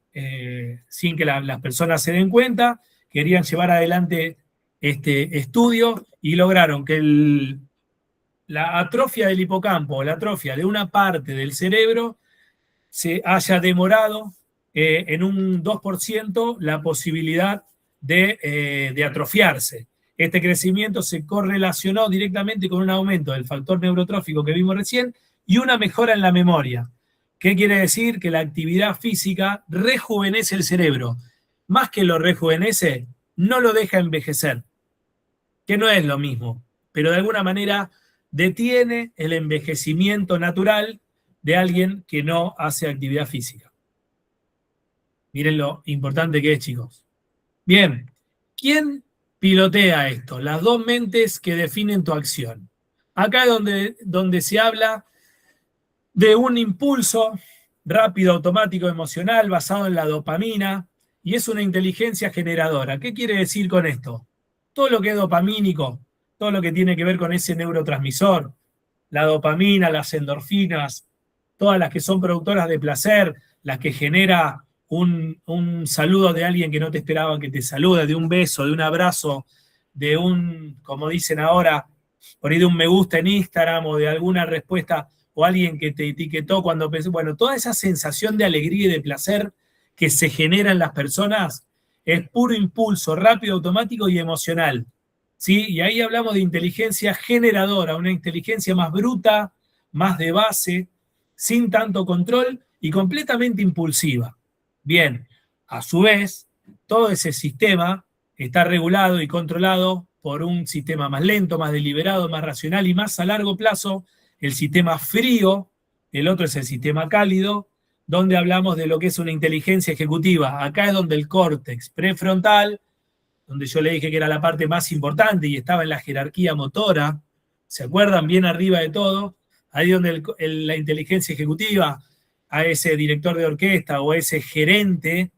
sin que las personas se den cuenta, querían llevar adelante este estudio y lograron que la atrofia del hipocampo, la atrofia de una parte del cerebro, se haya demorado en un 2% la posibilidad de atrofiarse. Este crecimiento se correlacionó directamente con un aumento del factor neurotrófico que vimos recién y una mejora en la memoria. ¿Qué quiere decir? Que la actividad física rejuvenece el cerebro. Más que lo rejuvenece, no lo deja envejecer, que no es lo mismo, pero de alguna manera detiene el envejecimiento natural de alguien que no hace actividad física. Miren lo importante que es, chicos. Bien, ¿quién pilotea esto? Las dos mentes que definen tu acción. Acá es donde se habla de un impulso rápido, automático, emocional, basado en la dopamina, y es una inteligencia generadora. ¿Qué quiere decir con esto? Todo lo que es dopamínico, todo lo que tiene que ver con ese neurotransmisor, la dopamina, las endorfinas, todas las que son productoras de placer, las que genera un saludo de alguien que no te esperaba que te salude, de un beso, de un abrazo, de un, como dicen ahora, por ahí de un me gusta en Instagram o de alguna respuesta o alguien que te etiquetó cuando pensé, bueno, toda esa sensación de alegría y de placer que se genera en las personas es puro impulso, rápido, automático y emocional, ¿sí? Y ahí hablamos de inteligencia generadora, una inteligencia más bruta, más de base, sin tanto control y completamente impulsiva. Bien, a su vez, todo ese sistema está regulado y controlado por un sistema más lento, más deliberado, más racional y más a largo plazo, el sistema frío, el otro es el sistema cálido, donde hablamos de lo que es una inteligencia ejecutiva. Acá es donde el córtex prefrontal, donde yo le dije que era la parte más importante y estaba en la jerarquía motora, ¿se acuerdan? Bien arriba de todo, ahí donde la inteligencia ejecutiva, a ese director de orquesta o a ese gerente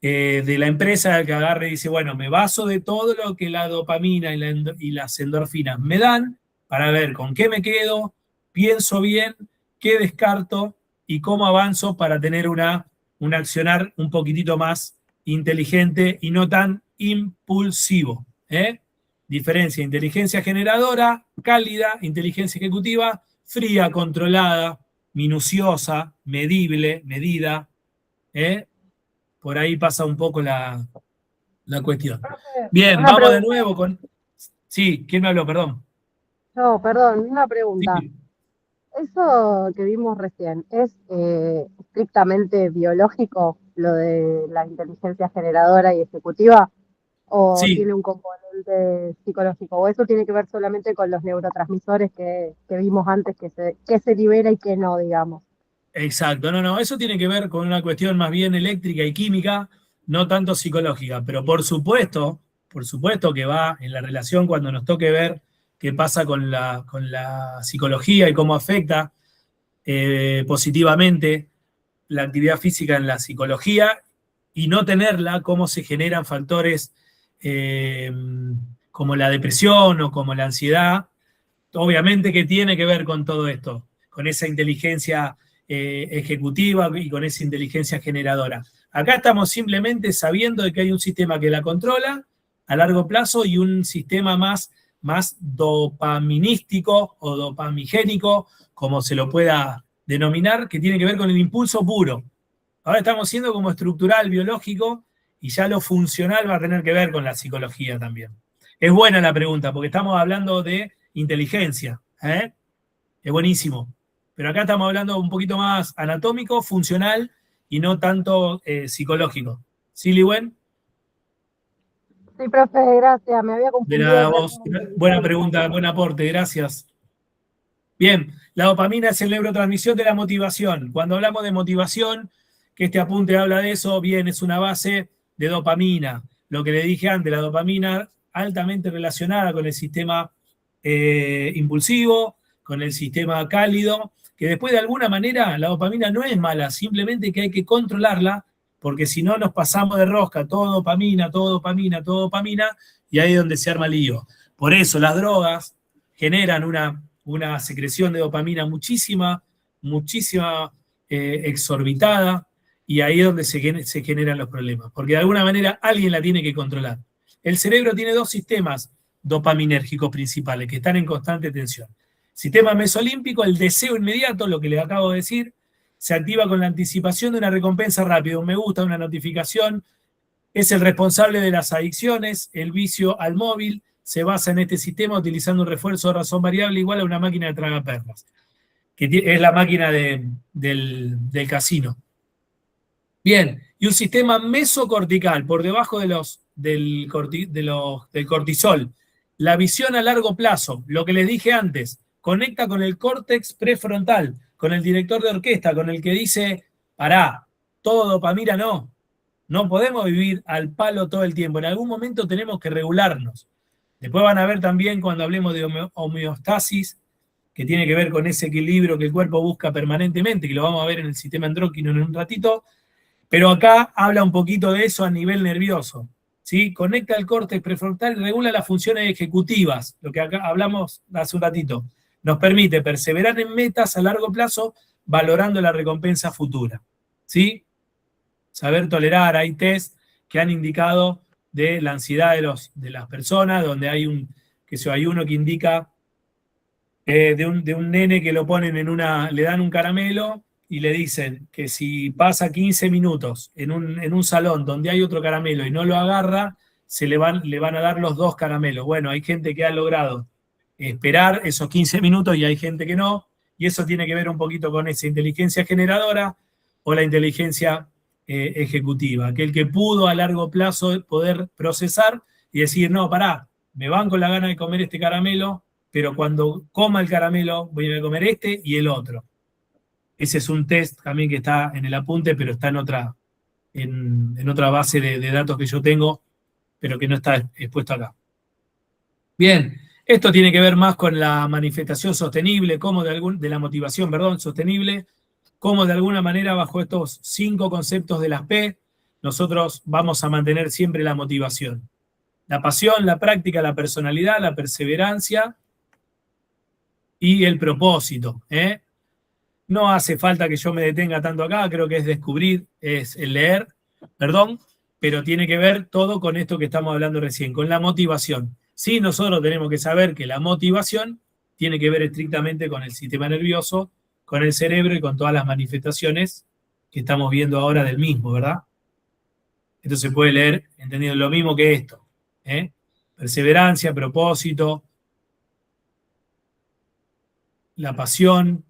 de la empresa que agarre y dice, bueno, me baso de todo lo que la dopamina y las endorfinas me dan para ver con qué me quedo, pienso bien, qué descarto y cómo avanzo para tener un accionar un poquitito más inteligente y no tan impulsivo. Diferencia, inteligencia generadora, cálida, inteligencia ejecutiva, fría, controlada, minuciosa, medible, medida. Por ahí pasa un poco la cuestión. Bien, vamos de nuevo con... Sí, ¿quién me habló? Perdón. No, perdón, una pregunta. Sí. ¿Eso que vimos recién es estrictamente biológico, lo de la inteligencia generadora y ejecutiva? ¿O Sí. tiene un componente psicológico? ¿O eso tiene que ver solamente con los neurotransmisores que vimos antes, que se libera y que no, digamos? Exacto, no, eso tiene que ver con una cuestión más bien eléctrica y química, no tanto psicológica, pero por supuesto que va en la relación cuando nos toque ver qué pasa con la psicología y cómo afecta positivamente la actividad física en la psicología, y no tenerla, cómo se generan factores como la depresión o como la ansiedad. Obviamente que tiene que ver con todo esto, con esa inteligencia ejecutiva y con esa inteligencia generadora. Acá estamos simplemente sabiendo de que hay un sistema que la controla a largo plazo y un sistema más dopaminístico o dopamigénico, como se lo pueda denominar, que tiene que ver con el impulso puro. Ahora estamos siendo como estructural, biológico, y ya lo funcional va a tener que ver con la psicología también. Es buena la pregunta, porque estamos hablando de inteligencia, ¿eh? Es buenísimo. Pero acá estamos hablando un poquito más anatómico, funcional, y no tanto psicológico. ¿Sí, Liwen? Sí, profe, gracias. Me había De confundido. nada, vos. Buena pregunta, buen aporte, gracias. Bien, la dopamina es el neurotransmisor de la motivación. Cuando hablamos de motivación, que este apunte habla de eso, bien, es una base de dopamina. Lo que le dije antes, la dopamina altamente relacionada con el sistema impulsivo, con el sistema cálido, que después de alguna manera la dopamina no es mala, simplemente que hay que controlarla, porque si no nos pasamos de rosca, todo dopamina, todo dopamina, todo dopamina, y ahí es donde se arma el lío. Por eso las drogas generan una secreción de dopamina muchísima exorbitada, y ahí es donde se generan los problemas, porque de alguna manera alguien la tiene que controlar. El cerebro tiene dos sistemas dopaminérgicos principales que están en constante tensión. Sistema mesolímpico, el deseo inmediato, lo que les acabo de decir, se activa con la anticipación de una recompensa rápida, un me gusta, una notificación. Es el responsable de las adicciones. El vicio al móvil se basa en este sistema utilizando un refuerzo de razón variable igual a una máquina de tragaperras, que es la máquina del casino. Bien, y un sistema mesocortical por debajo del cortisol. La visión a largo plazo, lo que les dije antes, conecta con el córtex prefrontal, con el director de orquesta, con el que dice, pará, todo dopamina no podemos vivir al palo todo el tiempo, en algún momento tenemos que regularnos. Después van a ver también cuando hablemos de homeostasis, que tiene que ver con ese equilibrio que el cuerpo busca permanentemente, que lo vamos a ver en el sistema endocrino en un ratito, pero acá habla un poquito de eso a nivel nervioso, ¿sí? Conecta el córtex prefrontal y regula las funciones ejecutivas, lo que acá hablamos hace un ratito. Nos permite perseverar en metas a largo plazo valorando la recompensa futura, ¿sí? Saber tolerar, hay test que han indicado de la ansiedad de las personas, donde hay uno que indica de un nene que lo ponen le dan un caramelo y le dicen que si pasa 15 minutos en un salón donde hay otro caramelo y no lo agarra, le van a dar los dos caramelos. Bueno, hay gente que ha logrado esperar esos 15 minutos y hay gente que no, y eso tiene que ver un poquito con esa inteligencia generadora o la inteligencia ejecutiva, aquel que pudo a largo plazo poder procesar y decir, no, pará, me van con la gana de comer este caramelo, pero cuando coma el caramelo voy a comer este y el otro. Ese es un test también que está en el apunte, pero está en otra base de datos que yo tengo, pero que no está expuesto acá. Bien, esto tiene que ver más con la manifestación sostenible, de la motivación, sostenible, como de alguna manera bajo estos 5 conceptos de las P, nosotros vamos a mantener siempre la motivación. La pasión, la práctica, la personalidad, la perseverancia y el propósito, ¿eh? No hace falta que yo me detenga tanto acá, creo que es descubrir, es el leer, pero tiene que ver todo con esto que estamos hablando recién, con la motivación. Sí, nosotros tenemos que saber que la motivación tiene que ver estrictamente con el sistema nervioso, con el cerebro y con todas las manifestaciones que estamos viendo ahora del mismo, ¿verdad? Esto se puede leer entendiendo lo mismo que esto, ¿eh? Perseverancia, propósito, la pasión.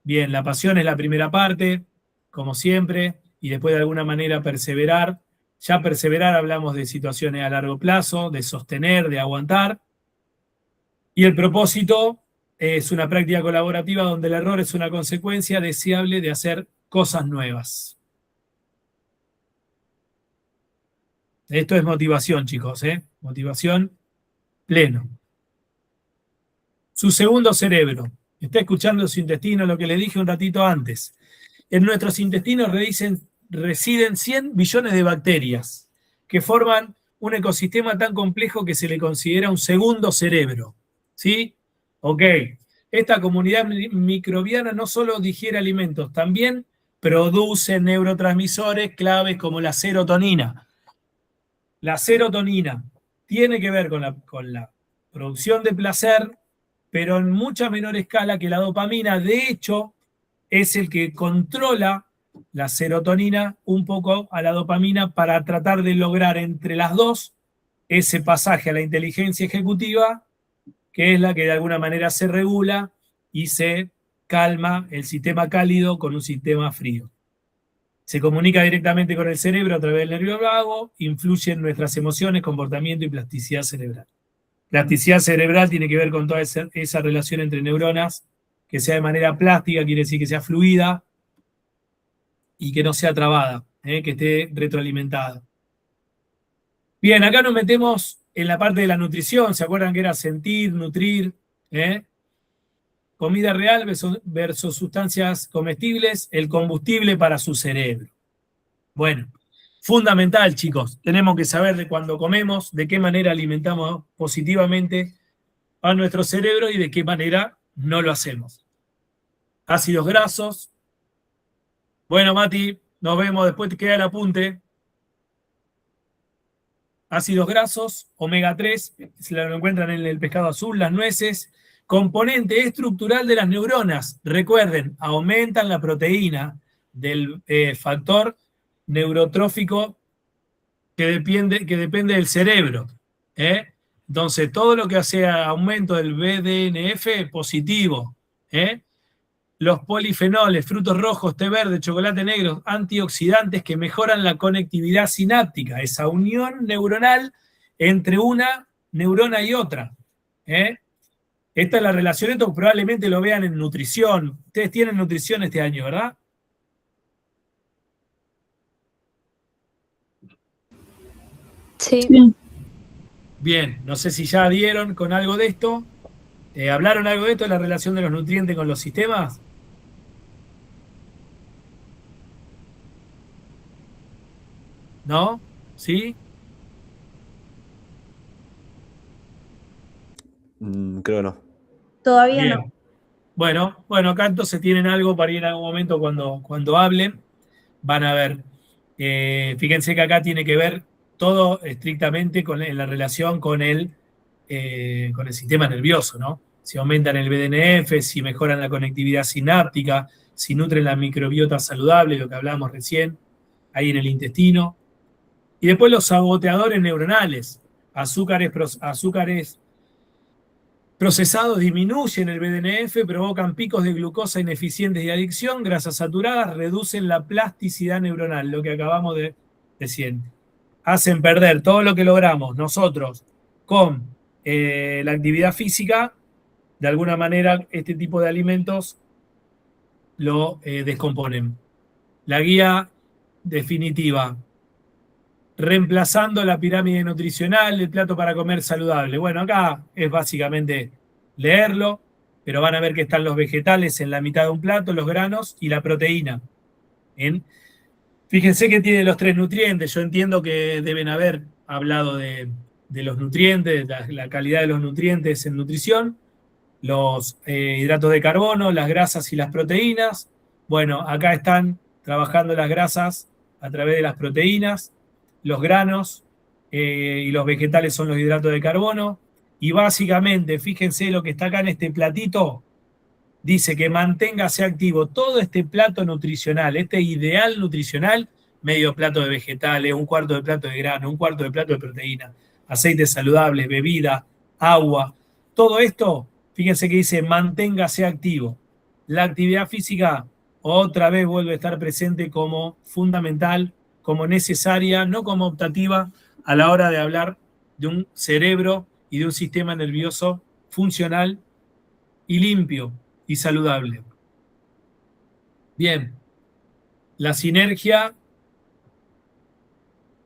Bien, la pasión es la primera parte, como siempre, y después de alguna manera perseverar. Ya perseverar hablamos de situaciones a largo plazo, de sostener, de aguantar. Y el propósito es una práctica colaborativa donde el error es una consecuencia deseable de hacer cosas nuevas. Esto es motivación, chicos, ¿eh? Motivación pleno. Su segundo cerebro. Está escuchando su intestino, lo que le dije un ratito antes. En nuestros intestinos residen 100 billones de bacterias que forman un ecosistema tan complejo que se le considera un segundo cerebro. ¿Sí? Ok. Esta comunidad microbiana no solo digiere alimentos, también produce neurotransmisores claves como la serotonina. La serotonina tiene que ver con la producción de placer, pero en mucha menor escala que la dopamina. De hecho, es el que controla la serotonina un poco a la dopamina para tratar de lograr entre las dos ese pasaje a la inteligencia ejecutiva, que es la que de alguna manera se regula y se calma el sistema cálido con un sistema frío. Se comunica directamente con el cerebro a través del nervio vago, influye en nuestras emociones, comportamiento y plasticidad cerebral. Plasticidad cerebral tiene que ver con toda esa relación entre neuronas, que sea de manera plástica, quiere decir que sea fluida y que no sea trabada, que esté retroalimentada. Bien, acá nos metemos en la parte de la nutrición. ¿Se acuerdan que era sentir, nutrir? Comida real versus sustancias comestibles, el combustible para su cerebro. Bueno, fundamental, chicos. Tenemos que saber de cuando comemos, de qué manera alimentamos positivamente a nuestro cerebro y de qué manera no lo hacemos. Ácidos grasos. Bueno, Mati, nos vemos, después te queda el apunte. Ácidos grasos, omega 3, se lo encuentran en el pescado azul, las nueces. Componente estructural de las neuronas. Recuerden, aumentan la proteína del factor neurotrófico que depende del cerebro. Entonces, todo lo que hace aumento del BDNF positivo. Los polifenoles, frutos rojos, té verde, chocolate negro, antioxidantes que mejoran la conectividad sináptica, esa unión neuronal entre una neurona y otra. Esta es la relación, esto probablemente lo vean en nutrición. Ustedes tienen nutrición este año, ¿verdad? Sí. Bien, no sé si ya dieron con algo de esto. ¿Hablaron algo de esto, de la relación de los nutrientes con los sistemas? ¿No? ¿Sí? Creo que no. Todavía Bien. no. Bueno, acá entonces tienen algo para ir en algún momento cuando hablen. Van a ver. Fíjense que acá tiene que ver todo estrictamente en la relación con el sistema nervioso, ¿no? Si aumentan el BDNF, si mejoran la conectividad sináptica, si nutren la microbiota saludable, lo que hablamos recién, ahí en el intestino. Y después los saboteadores neuronales, azúcares procesados disminuyen el BDNF, provocan picos de glucosa ineficientes y adicción, grasas saturadas reducen la plasticidad neuronal, lo que acabamos de decir. Hacen perder todo lo que logramos nosotros con la actividad física. De alguna manera, este tipo de alimentos lo descomponen. La guía definitiva. Reemplazando la pirámide nutricional, el plato para comer saludable. Bueno, acá es básicamente leerlo, pero van a ver que están los vegetales en la mitad de un plato, los granos y la proteína. Fíjense que tiene los 3 nutrientes. Yo entiendo que deben haber hablado de los nutrientes, la calidad de los nutrientes en nutrición, los hidratos de carbono, las grasas y las proteínas. Bueno, acá están trabajando las grasas a través de las proteínas. Los granos y los vegetales son los hidratos de carbono. Y básicamente, fíjense lo que está acá en este platito, dice que manténgase activo todo este plato nutricional, este ideal nutricional, medio plato de vegetales, un cuarto de plato de grano, un cuarto de plato de proteína, aceites saludables, bebida, agua. Todo esto, fíjense que dice manténgase activo. La actividad física otra vez vuelve a estar presente como fundamental, como necesaria, no como optativa a la hora de hablar de un cerebro y de un sistema nervioso funcional y limpio y saludable. Bien, la sinergia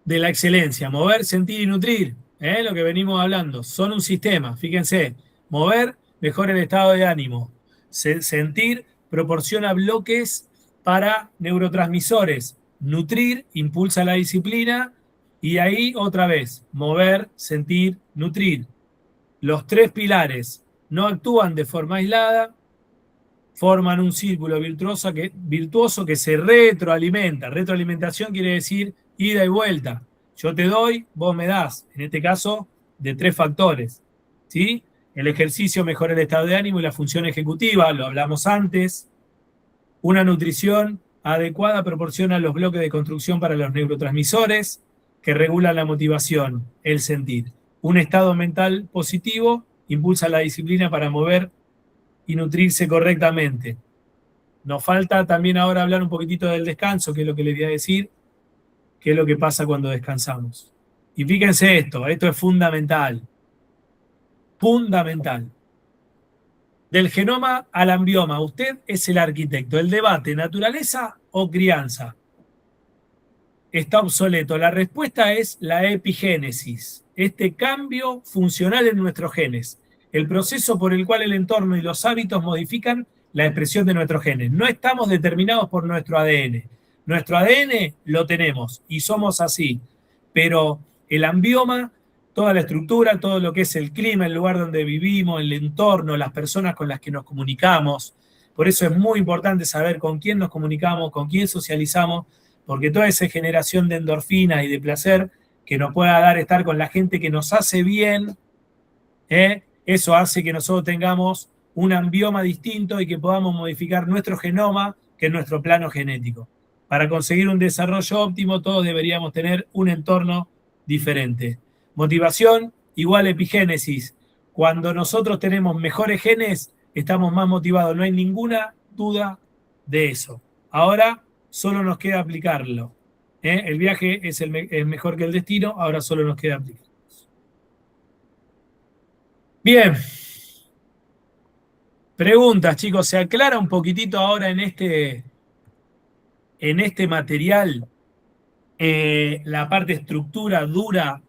de la excelencia, mover, sentir y nutrir, lo que venimos hablando, son un sistema, fíjense, mover, mejora el estado de ánimo. Sentir proporciona bloques para neurotransmisores. Nutrir impulsa la disciplina y ahí otra vez, mover, sentir, nutrir. Los tres pilares no actúan de forma aislada, forman un círculo virtuoso que se retroalimenta. Retroalimentación quiere decir ida y vuelta. Yo te doy, vos me das. En este caso, de 3 factores. ¿Sí? El ejercicio mejora el estado de ánimo y la función ejecutiva, lo hablamos antes. Una nutrición adecuada proporciona los bloques de construcción para los neurotransmisores que regulan la motivación, el sentir. Un estado mental positivo impulsa la disciplina para mover y nutrirse correctamente. Nos falta también ahora hablar un poquitito del descanso, que es lo que les voy a decir, qué es lo que pasa cuando descansamos. Y fíjense esto es fundamental. Fundamental. Del genoma al ambioma, usted es el arquitecto. El debate, ¿naturaleza o crianza? Está obsoleto. La respuesta es la epigénesis. Este cambio funcional en nuestros genes. El proceso por el cual el entorno y los hábitos modifican la expresión de nuestros genes. No estamos determinados por nuestro ADN. Nuestro ADN lo tenemos y somos así. Pero el ambioma, toda la estructura, todo lo que es el clima, el lugar donde vivimos, el entorno, las personas con las que nos comunicamos. Por eso es muy importante saber con quién nos comunicamos, con quién socializamos, porque toda esa generación de endorfinas y de placer que nos pueda dar estar con la gente que nos hace bien, eso hace que nosotros tengamos un ambioma distinto y que podamos modificar nuestro genoma, que es nuestro plano genético. Para conseguir un desarrollo óptimo, todos deberíamos tener un entorno diferente. Motivación igual epigénesis. Cuando nosotros tenemos mejores genes, estamos más motivados. No hay ninguna duda de eso. Ahora solo nos queda aplicarlo. El viaje es mejor que el destino, ahora solo nos queda aplicarlo. Bien. Preguntas, chicos. ¿Se aclara un poquitito ahora en este material la parte estructura dura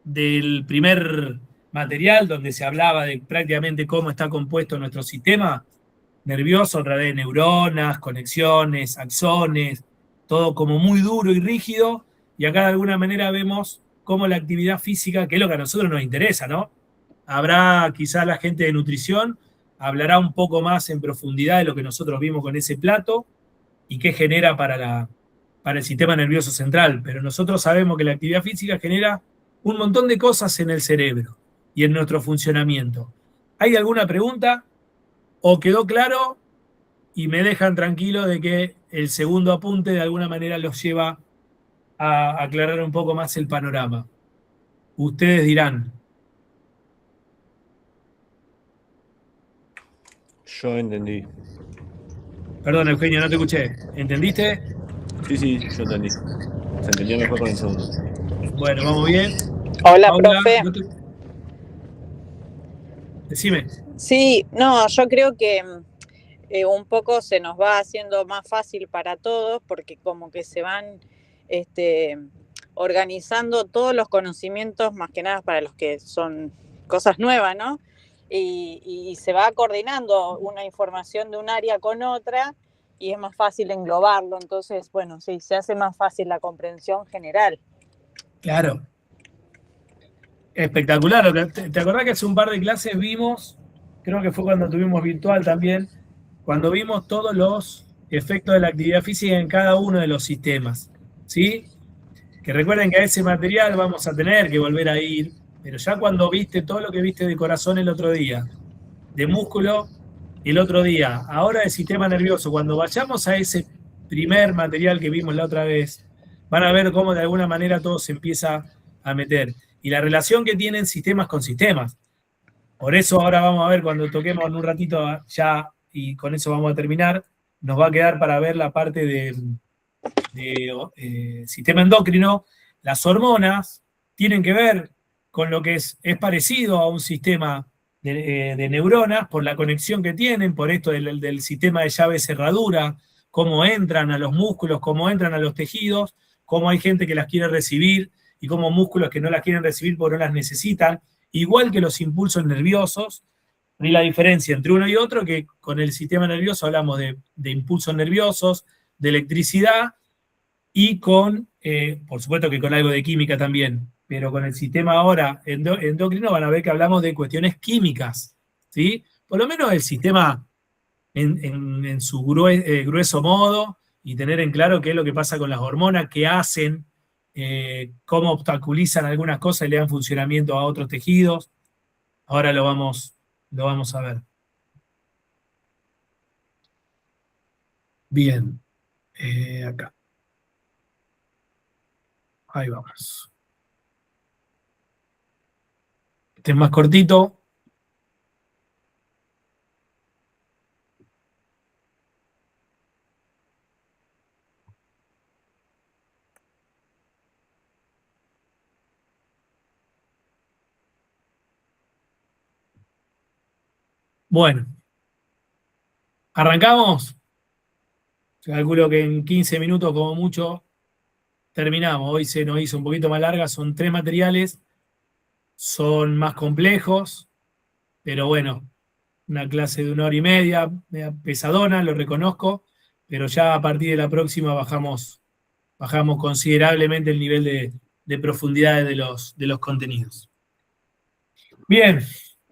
del primer material, donde se hablaba de prácticamente cómo está compuesto nuestro sistema nervioso a través de neuronas, conexiones, axones, todo como muy duro y rígido, y acá de alguna manera vemos cómo la actividad física, que es lo que a nosotros nos interesa, ¿no? Habrá quizás la gente de nutrición, hablará un poco más en profundidad de lo que nosotros vimos con ese plato y qué genera para el sistema nervioso central, pero nosotros sabemos que la actividad física genera un montón de cosas en el cerebro y en nuestro funcionamiento. ¿Hay alguna pregunta? ¿O quedó claro? Y me dejan tranquilo de que el segundo apunte de alguna manera los lleva a aclarar un poco más el panorama. Ustedes dirán. Yo entendí. Perdón, Eugenio, no te escuché. ¿Entendiste? Sí, yo entendí. Se entendió mejor con el segundo. Bueno, vamos bien. Hola, Paula, profe. Decime. Sí, no, yo creo que un poco se nos va haciendo más fácil para todos porque como que se van organizando todos los conocimientos, más que nada para los que son cosas nuevas, ¿no? Y se va coordinando una información de un área con otra y es más fácil englobarlo. Entonces, bueno, sí, se hace más fácil la comprensión general. Claro. Espectacular. ¿Te acordás que hace un par de clases vimos, creo que fue cuando tuvimos virtual también, cuando vimos todos los efectos de la actividad física en cada uno de los sistemas? ¿Sí? Que recuerden que a ese material vamos a tener que volver a ir, pero ya cuando viste todo lo que viste de corazón el otro día, de músculo el otro día, ahora de sistema nervioso, cuando vayamos a ese primer material que vimos la otra vez, van a ver cómo de alguna manera todo se empieza a meter. Y la relación que tienen sistemas con sistemas. Por eso ahora vamos a ver, cuando toquemos en un ratito ya, y con eso vamos a terminar, nos va a quedar para ver la parte de sistema endocrino. Las hormonas tienen que ver con lo que es parecido a un sistema de neuronas, por la conexión que tienen, por esto del sistema de llave-cerradura, cómo entran a los músculos, cómo entran a los tejidos, cómo hay gente que las quiere recibir, y como músculos que no las quieren recibir porque no las necesitan, igual que los impulsos nerviosos, Y la diferencia entre uno y otro, que con el sistema nervioso hablamos de impulsos nerviosos, de electricidad, y con, por supuesto que con algo de química también, pero con el sistema ahora endocrino van a ver que hablamos de cuestiones químicas, ¿sí? Por lo menos el sistema en su grueso modo, y tener en claro qué es lo que pasa con las hormonas, qué hacen, cómo obstaculizan algunas cosas y le dan funcionamiento a otros tejidos. Ahora lo vamos a ver. Bien, acá. Ahí vamos. Este es más cortito. Bueno, ¿arrancamos? Calculo que en 15 minutos como mucho terminamos. Hoy se nos hizo un poquito más larga, son 3 materiales, son más complejos, pero bueno, una clase de 1 hora y media pesadona, lo reconozco, pero ya a partir de la próxima bajamos considerablemente el nivel de profundidad de los contenidos. Bien,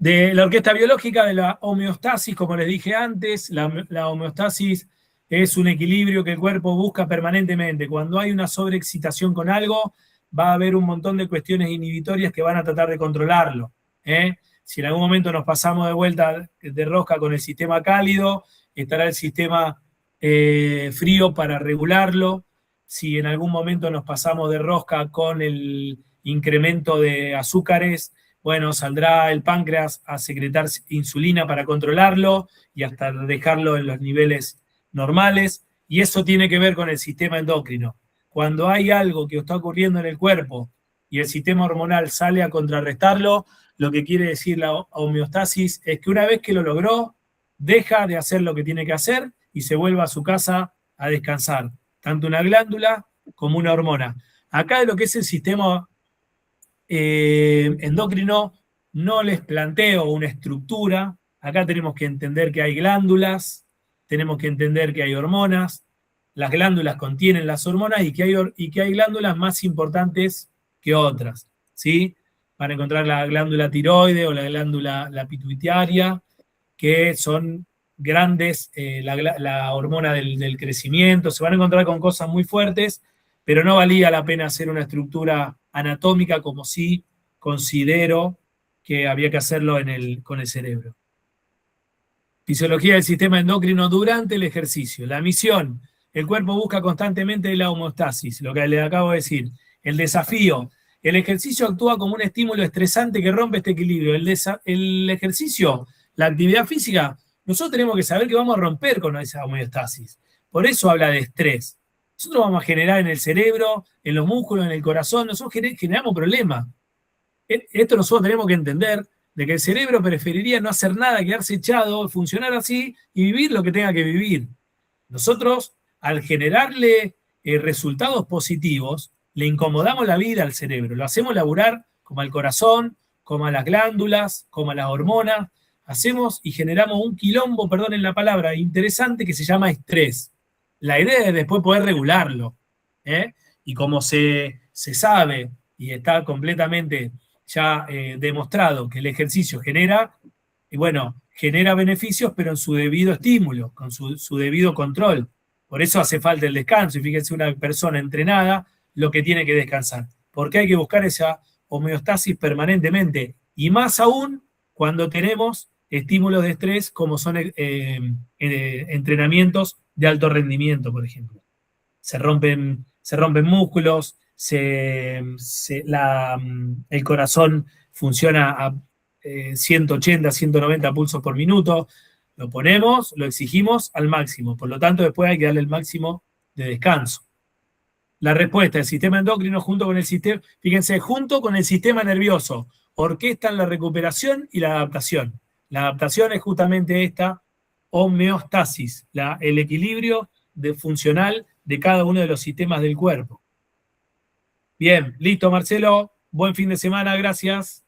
de la orquesta biológica de la homeostasis, como les dije antes, la homeostasis es un equilibrio que el cuerpo busca permanentemente. Cuando hay una sobreexcitación con algo, va a haber un montón de cuestiones inhibitorias que van a tratar de controlarlo. Si en algún momento nos pasamos de vuelta de rosca con el sistema cálido, estará el sistema frío para regularlo. Si en algún momento nos pasamos de rosca con el incremento de azúcares, bueno, saldrá el páncreas a secretar insulina para controlarlo y hasta dejarlo en los niveles normales, y eso tiene que ver con el sistema endocrino. Cuando hay algo que está ocurriendo en el cuerpo y el sistema hormonal sale a contrarrestarlo, lo que quiere decir la homeostasis es que una vez que lo logró, deja de hacer lo que tiene que hacer y se vuelve a su casa a descansar, tanto una glándula como una hormona. Acá de lo que es el sistema endocrino no les planteo una estructura. Acá tenemos que entender que hay glándulas, tenemos que entender que hay hormonas, las glándulas contienen las hormonas y que hay glándulas más importantes que otras, ¿sí? Van a encontrar la glándula tiroide o la glándula pituitaria, que son grandes, la hormona del crecimiento. Se van a encontrar con cosas muy fuertes, pero no valía la pena hacer una estructura anatómica como sí considero que había que hacerlo con el cerebro. Fisiología del sistema endocrino durante el ejercicio. La misión: el cuerpo busca constantemente la homeostasis, lo que le acabo de decir. El desafío: el ejercicio actúa como un estímulo estresante que rompe este equilibrio. El ejercicio, la actividad física, nosotros tenemos que saber que vamos a romper con esa homeostasis. Por eso habla de estrés. Nosotros vamos a generar en el cerebro, en los músculos, en el corazón, nosotros generamos problemas. Esto nosotros tenemos que entender, de que el cerebro preferiría no hacer nada, quedarse echado, funcionar así y vivir lo que tenga que vivir. Nosotros, al generarle resultados positivos, le incomodamos la vida al cerebro, lo hacemos laburar como al corazón, como a las glándulas, como a las hormonas, hacemos y generamos un quilombo, perdonen la palabra, interesante, que se llama estrés. La idea es después poder regularlo, y como se sabe y está completamente ya demostrado que el ejercicio genera beneficios, pero en su debido estímulo, con su debido control. Por eso hace falta el descanso, y fíjense, una persona entrenada lo que tiene que descansar, porque hay que buscar esa homeostasis permanentemente, y más aún cuando tenemos estímulos de estrés como son entrenamientos de alto rendimiento, por ejemplo. Se rompen músculos, el corazón funciona a 180, 190 pulsos por minuto, lo ponemos, lo exigimos al máximo, por lo tanto después hay que darle el máximo de descanso. La respuesta: el sistema endocrino junto con el sistema nervioso orquestan la recuperación y la adaptación. La adaptación es justamente esta homeostasis, el equilibrio funcional de cada uno de los sistemas del cuerpo. Bien, listo, Marcelo. Buen fin de semana, gracias.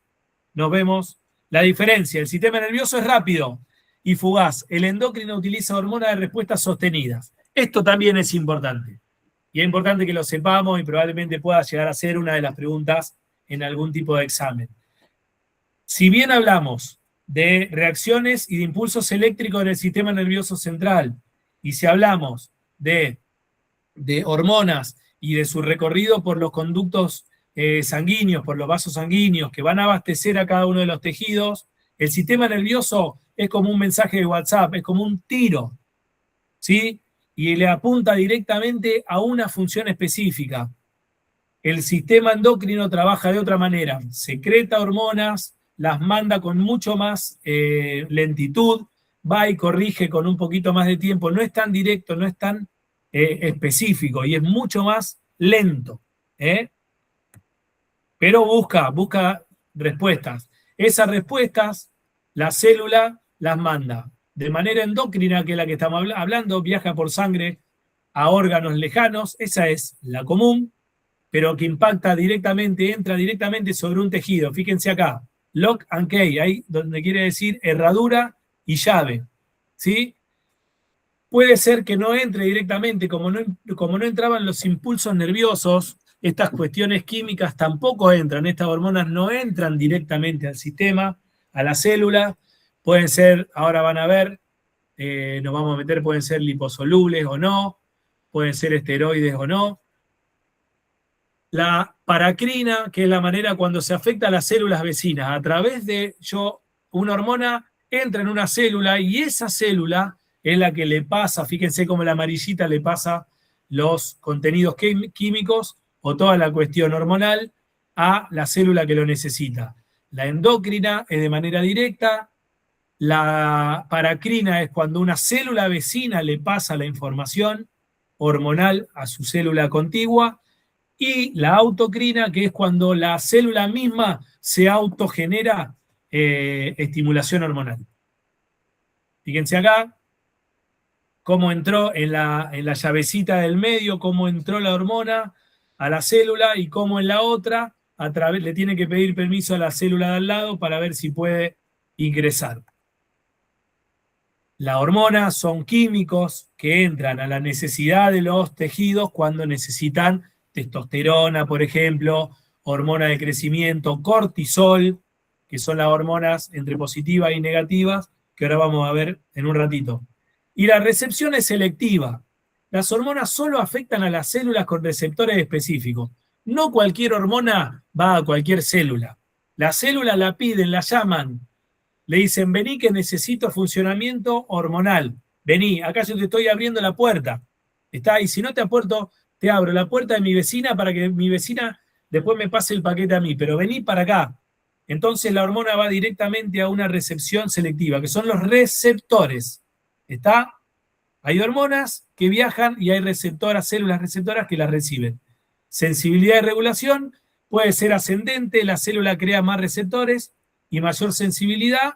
Nos vemos. La diferencia, el sistema nervioso es rápido y fugaz. El endocrino utiliza hormonas de respuestas sostenidas. Esto también es importante. Y es importante que lo sepamos y probablemente pueda llegar a ser una de las preguntas en algún tipo de examen. Si bien hablamos de reacciones y de impulsos eléctricos en el sistema nervioso central, y si hablamos de hormonas y de su recorrido por los conductos sanguíneos, por los vasos sanguíneos que van a abastecer a cada uno de los tejidos, el sistema nervioso es como un mensaje de WhatsApp, es como un tiro, ¿sí? Y le apunta directamente a una función específica. El sistema endocrino trabaja de otra manera, secreta hormonas, las manda con mucho más lentitud, va y corrige con un poquito más de tiempo, no es tan directo, no es tan específico y es mucho más lento, pero busca respuestas. Esas respuestas la célula las manda de manera endocrina, que es la que estamos hablando, viaja por sangre a órganos lejanos, esa es la común, pero que impacta directamente, entra directamente sobre un tejido. Fíjense acá, lock and key, ahí donde quiere decir herradura y llave, ¿sí? Puede ser que no entre directamente, como no entraban los impulsos nerviosos, estas cuestiones químicas tampoco entran, estas hormonas no entran directamente al sistema, a la célula, pueden ser, ahora van a ver, nos vamos a meter, pueden ser liposolubles o no, pueden ser esteroides o no. La paracrina, que es la manera cuando se afecta a las células vecinas, a través de una hormona entra en una célula y esa célula es la que le pasa, fíjense cómo la amarillita le pasa los contenidos químicos o toda la cuestión hormonal a la célula que lo necesita. La endocrina es de manera directa, la paracrina es cuando una célula vecina le pasa la información hormonal a su célula contigua, y la autocrina, que es cuando la célula misma se autogenera estimulación hormonal. Fíjense acá cómo entró en la llavecita del medio, cómo entró la hormona a la célula y cómo en la otra le tiene que pedir permiso a la célula de al lado para ver si puede ingresar. La hormona son químicos que entran a la necesidad de los tejidos cuando necesitan testosterona, por ejemplo, hormona de crecimiento, cortisol, que son las hormonas entre positivas y negativas, que ahora vamos a ver en un ratito. Y la recepción es selectiva. Las hormonas solo afectan a las células con receptores específicos. No cualquier hormona va a cualquier célula. La célula la piden, la llaman, le dicen, vení que necesito funcionamiento hormonal. Vení, acá yo te estoy abriendo la puerta. Y si no te apuerto, te abro la puerta de mi vecina para que mi vecina después me pase el paquete a mí, pero vení para acá. Entonces la hormona va directamente a una recepción selectiva, que son los receptores. ¿Está? Hay hormonas que viajan y hay receptoras, células receptoras que las reciben. Sensibilidad y regulación puede ser ascendente, la célula crea más receptores y mayor sensibilidad,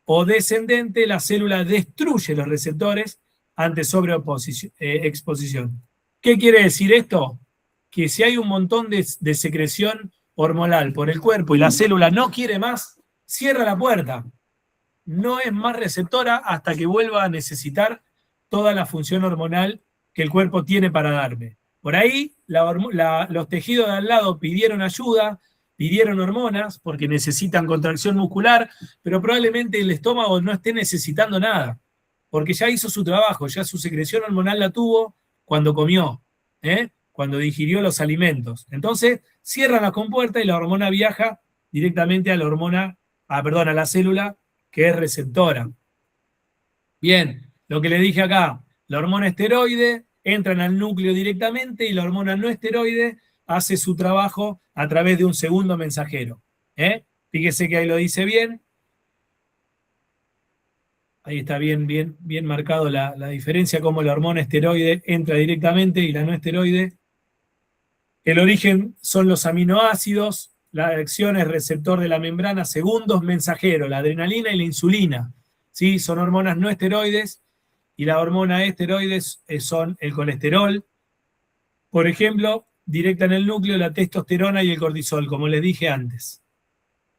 o descendente, la célula destruye los receptores ante sobreexposición. ¿Qué quiere decir esto? Que si hay un montón de secreción hormonal por el cuerpo y la célula no quiere más, cierra la puerta. No es más receptora hasta que vuelva a necesitar toda la función hormonal que el cuerpo tiene para darme. Por ahí los tejidos de al lado pidieron ayuda, pidieron hormonas porque necesitan contracción muscular, pero probablemente el estómago no esté necesitando nada, porque ya hizo su trabajo, ya su secreción hormonal la tuvo cuando comió, cuando digirió los alimentos. Entonces cierran la compuerta y la hormona viaja directamente a la célula que es receptora. Bien, lo que le dije acá, la hormona esteroide entra al núcleo directamente y la hormona no esteroide hace su trabajo a través de un segundo mensajero. Fíjese que ahí lo dice bien. Ahí está bien marcado la diferencia, cómo la hormona esteroide entra directamente y la no esteroide. El origen son los aminoácidos, la acción es receptor de la membrana, segundos mensajeros, la adrenalina y la insulina. ¿Sí? Son hormonas no esteroides y la hormona esteroides son el colesterol. Por ejemplo, directa en el núcleo la testosterona y el cortisol, como les dije antes.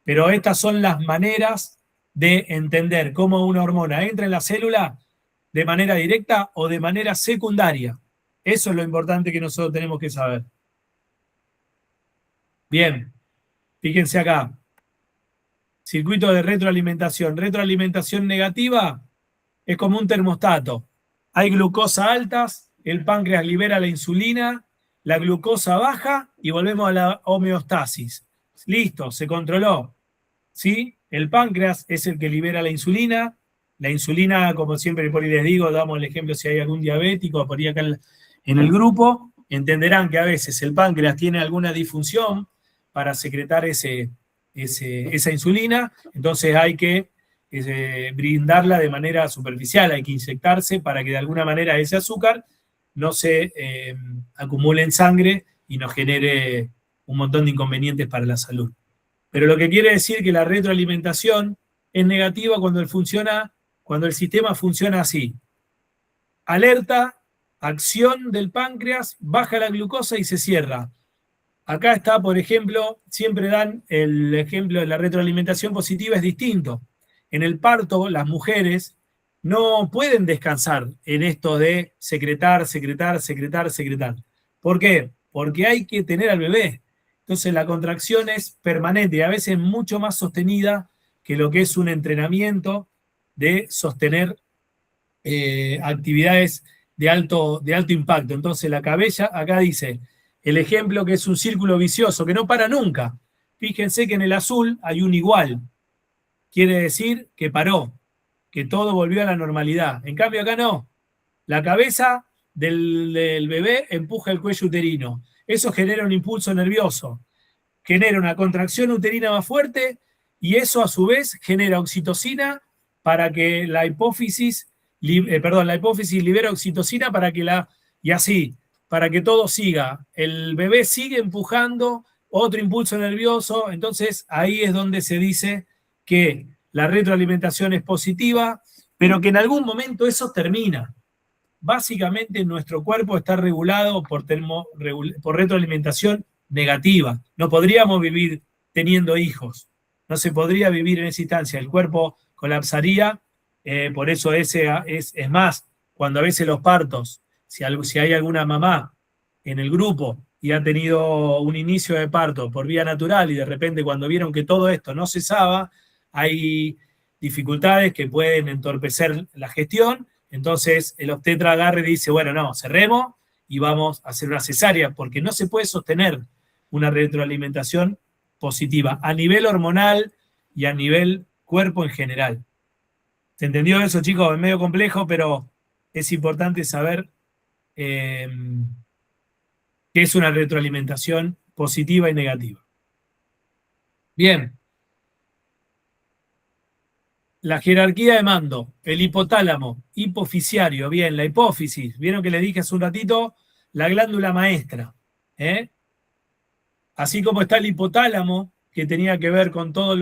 Pero estas son las maneras de entender cómo una hormona entra en la célula de manera directa o de manera secundaria. Eso es lo importante que nosotros tenemos que saber. Bien, fíjense acá. Circuito de retroalimentación. Retroalimentación negativa es como un termostato. Hay glucosa altas, el páncreas libera la insulina, la glucosa baja y volvemos a la homeostasis. Listo, se controló. ¿Sí? El páncreas es el que libera la insulina. La insulina, como siempre por ahí les digo, damos el ejemplo si hay algún diabético por ahí acá en el grupo, entenderán que a veces el páncreas tiene alguna disfunción para secretar esa insulina, entonces hay que brindarla de manera superficial, hay que inyectarse para que de alguna manera ese azúcar no se acumule en sangre y nos genere un montón de inconvenientes para la salud. Pero lo que quiere decir que la retroalimentación es negativa cuando el sistema funciona así. Alerta, acción del páncreas, baja la glucosa y se cierra. Acá está, por ejemplo, siempre dan el ejemplo de la retroalimentación positiva, es distinto. En el parto, las mujeres no pueden descansar en esto de secretar. ¿Por qué? Porque hay que tener al bebé. Entonces la contracción es permanente y a veces mucho más sostenida que lo que es un entrenamiento de sostener actividades de alto impacto. Entonces la cabeza, acá dice, el ejemplo que es un círculo vicioso, que no para nunca. Fíjense que en el azul hay un igual. Quiere decir que paró, que todo volvió a la normalidad. En cambio acá no. La cabeza del bebé empuja el cuello uterino. Eso genera un impulso nervioso. Genera una contracción uterina más fuerte y eso a su vez genera oxitocina para que la hipófisis libera oxitocina para que todo siga. El bebé sigue empujando, otro impulso nervioso, entonces ahí es donde se dice que la retroalimentación es positiva, pero que en algún momento eso termina. Básicamente nuestro cuerpo está regulado por retroalimentación negativa. No podríamos vivir teniendo hijos. No se podría vivir en esa instancia. El cuerpo colapsaría. Por eso es más, cuando a veces los partos, si hay alguna mamá en el grupo y ha tenido un inicio de parto por vía natural y de repente cuando vieron que todo esto no cesaba, hay dificultades que pueden entorpecer la gestión. Entonces el obstetra agarra y dice, bueno, no, cerremos y vamos a hacer una cesárea, porque no se puede sostener una retroalimentación positiva a nivel hormonal y a nivel cuerpo en general. ¿Se entendió eso, chicos? Es medio complejo, pero es importante saber qué es una retroalimentación positiva y negativa. Bien. La jerarquía de mando, el hipotálamo, hipofisiario, bien, la hipófisis, vieron que le dije hace un ratito, la glándula maestra, así como está el hipotálamo, que tenía que ver con todo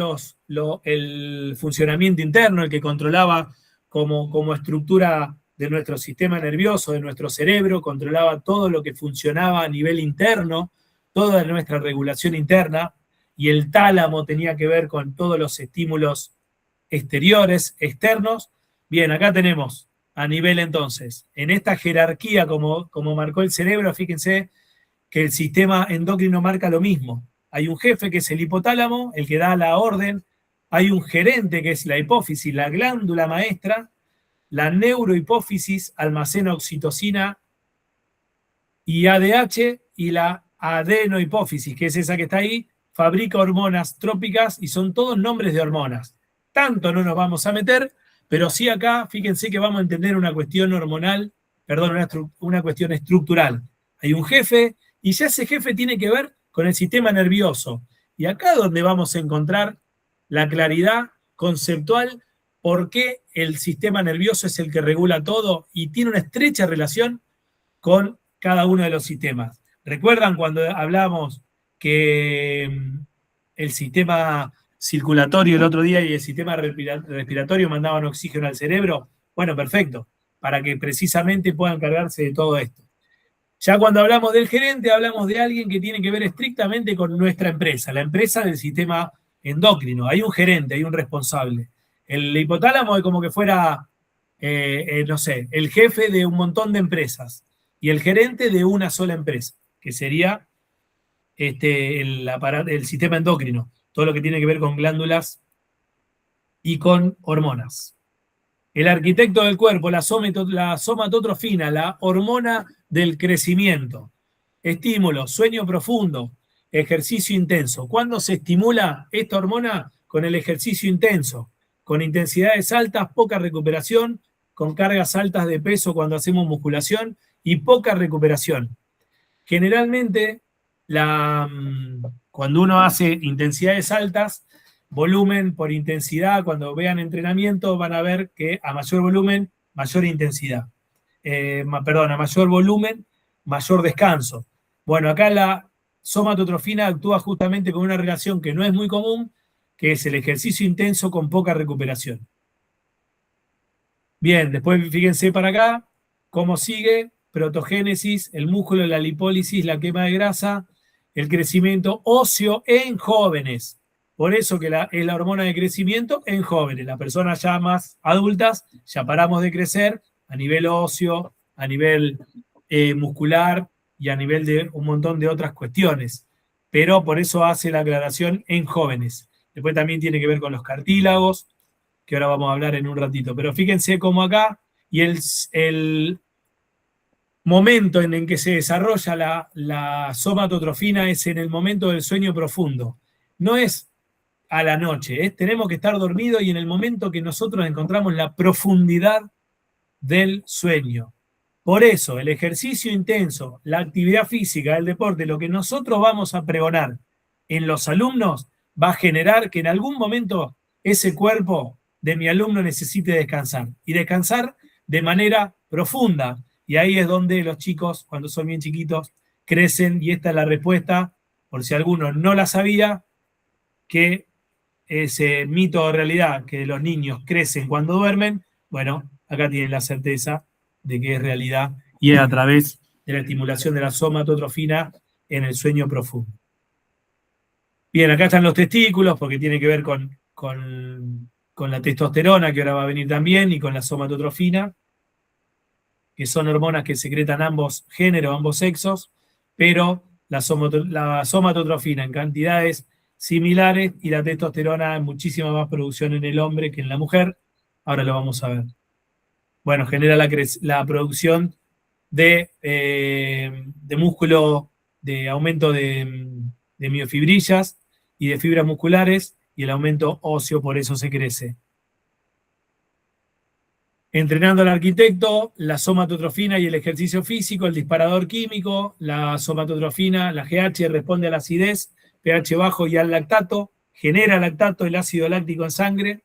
el funcionamiento interno, el que controlaba como estructura de nuestro sistema nervioso, de nuestro cerebro, controlaba todo lo que funcionaba a nivel interno, toda nuestra regulación interna, y el tálamo tenía que ver con todos los estímulos exteriores, externos. Bien, acá tenemos a nivel entonces, en esta jerarquía como marcó el cerebro, fíjense que el sistema endocrino marca lo mismo. Hay un jefe que es el hipotálamo, el que da la orden, hay un gerente que es la hipófisis, la glándula maestra, la neurohipófisis almacena oxitocina y ADH, y la adenohipófisis, que es esa que está ahí, fabrica hormonas trópicas y son todos nombres de hormonas. Tanto no nos vamos a meter, pero sí acá, fíjense que vamos a entender una cuestión hormonal, perdón, una cuestión estructural. Hay un jefe, y ya ese jefe tiene que ver con el sistema nervioso. Y acá es donde vamos a encontrar la claridad conceptual, por qué el sistema nervioso es el que regula todo y tiene una estrecha relación con cada uno de los sistemas. ¿Recuerdan cuando hablamos que el sistema circulatorio el otro día y el sistema respiratorio mandaban oxígeno al cerebro? Bueno, perfecto, para que precisamente puedan cargarse de todo esto. Ya cuando hablamos del gerente, hablamos de alguien que tiene que ver estrictamente con nuestra empresa, la empresa del sistema endocrino. Hay un gerente, hay un responsable. El hipotálamo es como que fuera, no sé, el jefe de un montón de empresas y el gerente de una sola empresa, que sería el sistema endocrino, todo lo que tiene que ver con glándulas y con hormonas. El arquitecto del cuerpo, la somatotrofina, la hormona del crecimiento. Estímulo, sueño profundo, ejercicio intenso. ¿Cuándo se estimula esta hormona? Con el ejercicio intenso, con intensidades altas, poca recuperación, con cargas altas de peso cuando hacemos musculación y poca recuperación. Generalmente, cuando uno hace intensidades altas, volumen por intensidad, cuando vean entrenamiento van a ver que a mayor volumen, mayor intensidad. A mayor volumen, mayor descanso. Bueno, acá la somatotrofina actúa justamente con una relación que no es muy común, que es el ejercicio intenso con poca recuperación. Bien, después fíjense para acá cómo sigue: protogénesis, el músculo, la lipólisis, la quema de grasa, el crecimiento óseo en jóvenes. Por eso que es la hormona de crecimiento en jóvenes. Las personas ya más adultas ya paramos de crecer a nivel óseo, a nivel muscular y a nivel de un montón de otras cuestiones. Pero por eso hace la aclaración en jóvenes. Después también tiene que ver con los cartílagos, que ahora vamos a hablar en un ratito. Pero fíjense cómo acá, y el momento en el que se desarrolla la somatotrofina es en el momento del sueño profundo. No es a la noche, tenemos que estar dormidos y en el momento que nosotros encontramos la profundidad del sueño. Por eso, el ejercicio intenso, la actividad física, el deporte, lo que nosotros vamos a pregonar en los alumnos va a generar que en algún momento ese cuerpo de mi alumno necesite descansar. Y descansar de manera profunda. Y ahí es donde los chicos, cuando son bien chiquitos, crecen. Y esta es la respuesta, por si alguno no la sabía, que ese mito o realidad que los niños crecen cuando duermen, bueno, acá tienen la certeza de que es realidad y es a través de la estimulación de la somatotrofina en el sueño profundo. Bien, acá están los testículos porque tiene que ver con la testosterona, que ahora va a venir también, y con la somatotrofina, que son hormonas que secretan ambos géneros, ambos sexos, pero la somatotrofina en cantidades similares y la testosterona en muchísima más producción en el hombre que en la mujer. Ahora lo vamos a ver. Bueno, genera la producción de músculo, de aumento de miofibrillas y de fibras musculares, y el aumento óseo, por eso se crece. Entrenando al arquitecto, la somatotrofina y el ejercicio físico, el disparador químico, la somatotrofina, la GH responde a la acidez, pH bajo y al lactato, genera lactato, el ácido láctico en sangre.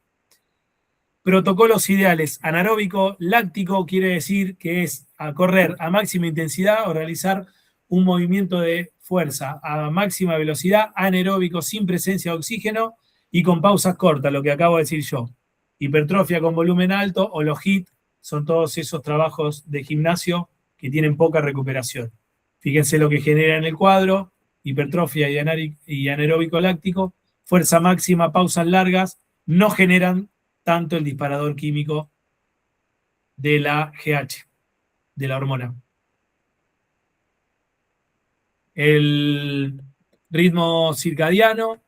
Protocolos ideales: anaeróbico láctico quiere decir que es a correr a máxima intensidad o realizar un movimiento de fuerza a máxima velocidad, anaeróbico sin presencia de oxígeno y con pausas cortas, lo que acabo de decir yo. Hipertrofia con volumen alto o los HIIT son todos esos trabajos de gimnasio que tienen poca recuperación. Fíjense lo que genera en el cuadro: hipertrofia y anaeróbico láctico, fuerza máxima, pausas largas, no generan tanto el disparador químico de la GH, de la hormona. El ritmo circadiano,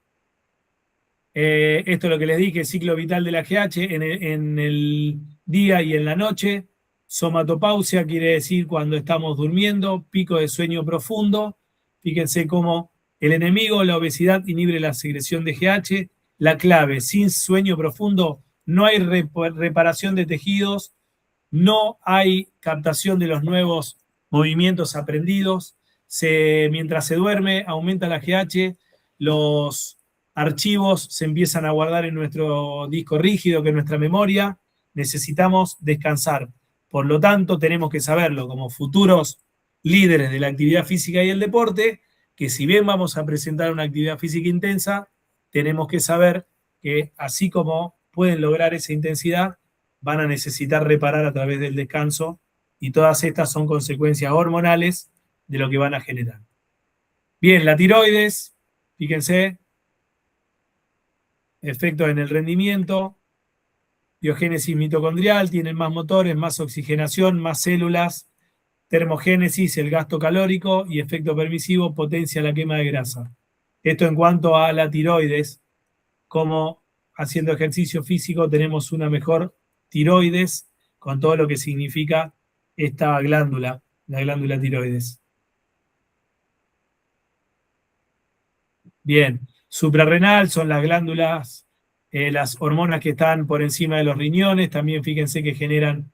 esto es lo que les dije: ciclo vital de la GH en el día y en la noche. Somatopausia quiere decir cuando estamos durmiendo, pico de sueño profundo. Fíjense cómo el enemigo, la obesidad, inhibe la secreción de GH. La clave: sin sueño profundo no hay reparación de tejidos, no hay captación de los nuevos movimientos aprendidos. Mientras se duerme, aumenta la GH, los archivos se empiezan a guardar en nuestro disco rígido, que es nuestra memoria. Necesitamos descansar. Por lo tanto, tenemos que saberlo como futuros líderes de la actividad física y el deporte, que si bien vamos a presentar una actividad física intensa, tenemos que saber que así como pueden lograr esa intensidad, van a necesitar reparar a través del descanso, y todas estas son consecuencias hormonales de lo que van a generar. Bien, la tiroides, fíjense, efectos en el rendimiento, biogénesis mitocondrial, tienen más motores, más oxigenación, más células, termogénesis, el gasto calórico y efecto permisivo, potencia la quema de grasa. Esto en cuanto a la tiroides, como haciendo ejercicio físico tenemos una mejor tiroides con todo lo que significa esta glándula, la glándula tiroides. Bien, suprarrenal son las glándulas, las hormonas que están por encima de los riñones, también fíjense que generan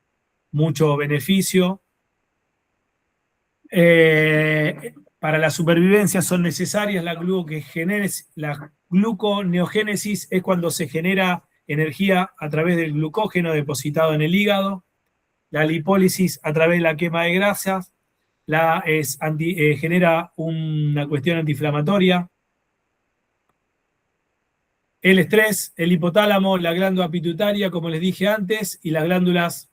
mucho beneficio. Para la supervivencia son necesarias la gluconeogénesis, es cuando se genera energía a través del glucógeno depositado en el hígado, la lipólisis a través de la quema de grasas, genera una cuestión antiinflamatoria, el estrés, el hipotálamo, la glándula pituitaria, como les dije antes, y las glándulas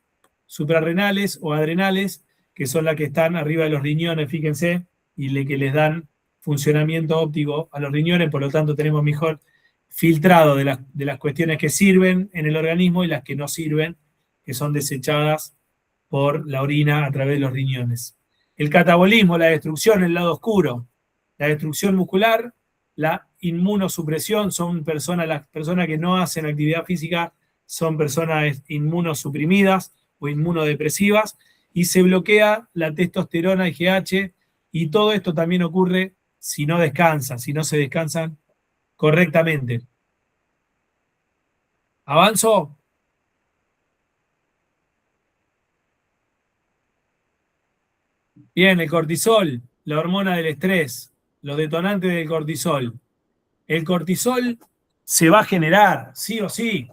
suprarrenales o adrenales, que son las que están arriba de los riñones, fíjense, y que les dan funcionamiento óptico a los riñones, por lo tanto tenemos mejor filtrado de las cuestiones que sirven en el organismo y las que no sirven, que son desechadas por la orina a través de los riñones. El catabolismo, la destrucción, el lado oscuro, la destrucción muscular, la inmunosupresión, las personas que no hacen actividad física son personas inmunosuprimidas o inmunodepresivas, y se bloquea la testosterona y GH, y todo esto también ocurre si no descansan, si no se descansan correctamente. ¿Avanzo? Bien, el cortisol, la hormona del estrés, los detonantes del cortisol. El cortisol se va a generar, sí o sí,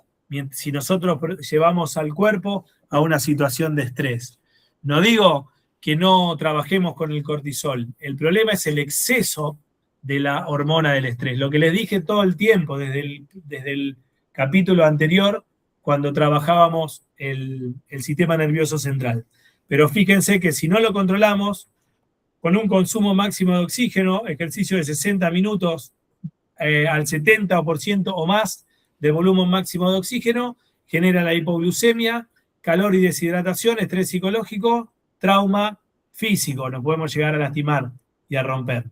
si nosotros llevamos al cuerpo a una situación de estrés. No digo que no trabajemos con el cortisol. El problema es el exceso de la hormona del estrés. Lo que les dije todo el tiempo, desde el capítulo anterior, cuando trabajábamos el sistema nervioso central. Pero fíjense que si no lo controlamos, con un consumo máximo de oxígeno, ejercicio de 60 minutos al 70% o más de volumen máximo de oxígeno, genera la hipoglucemia, calor y deshidratación, estrés psicológico, trauma físico, nos podemos llegar a lastimar y a romper.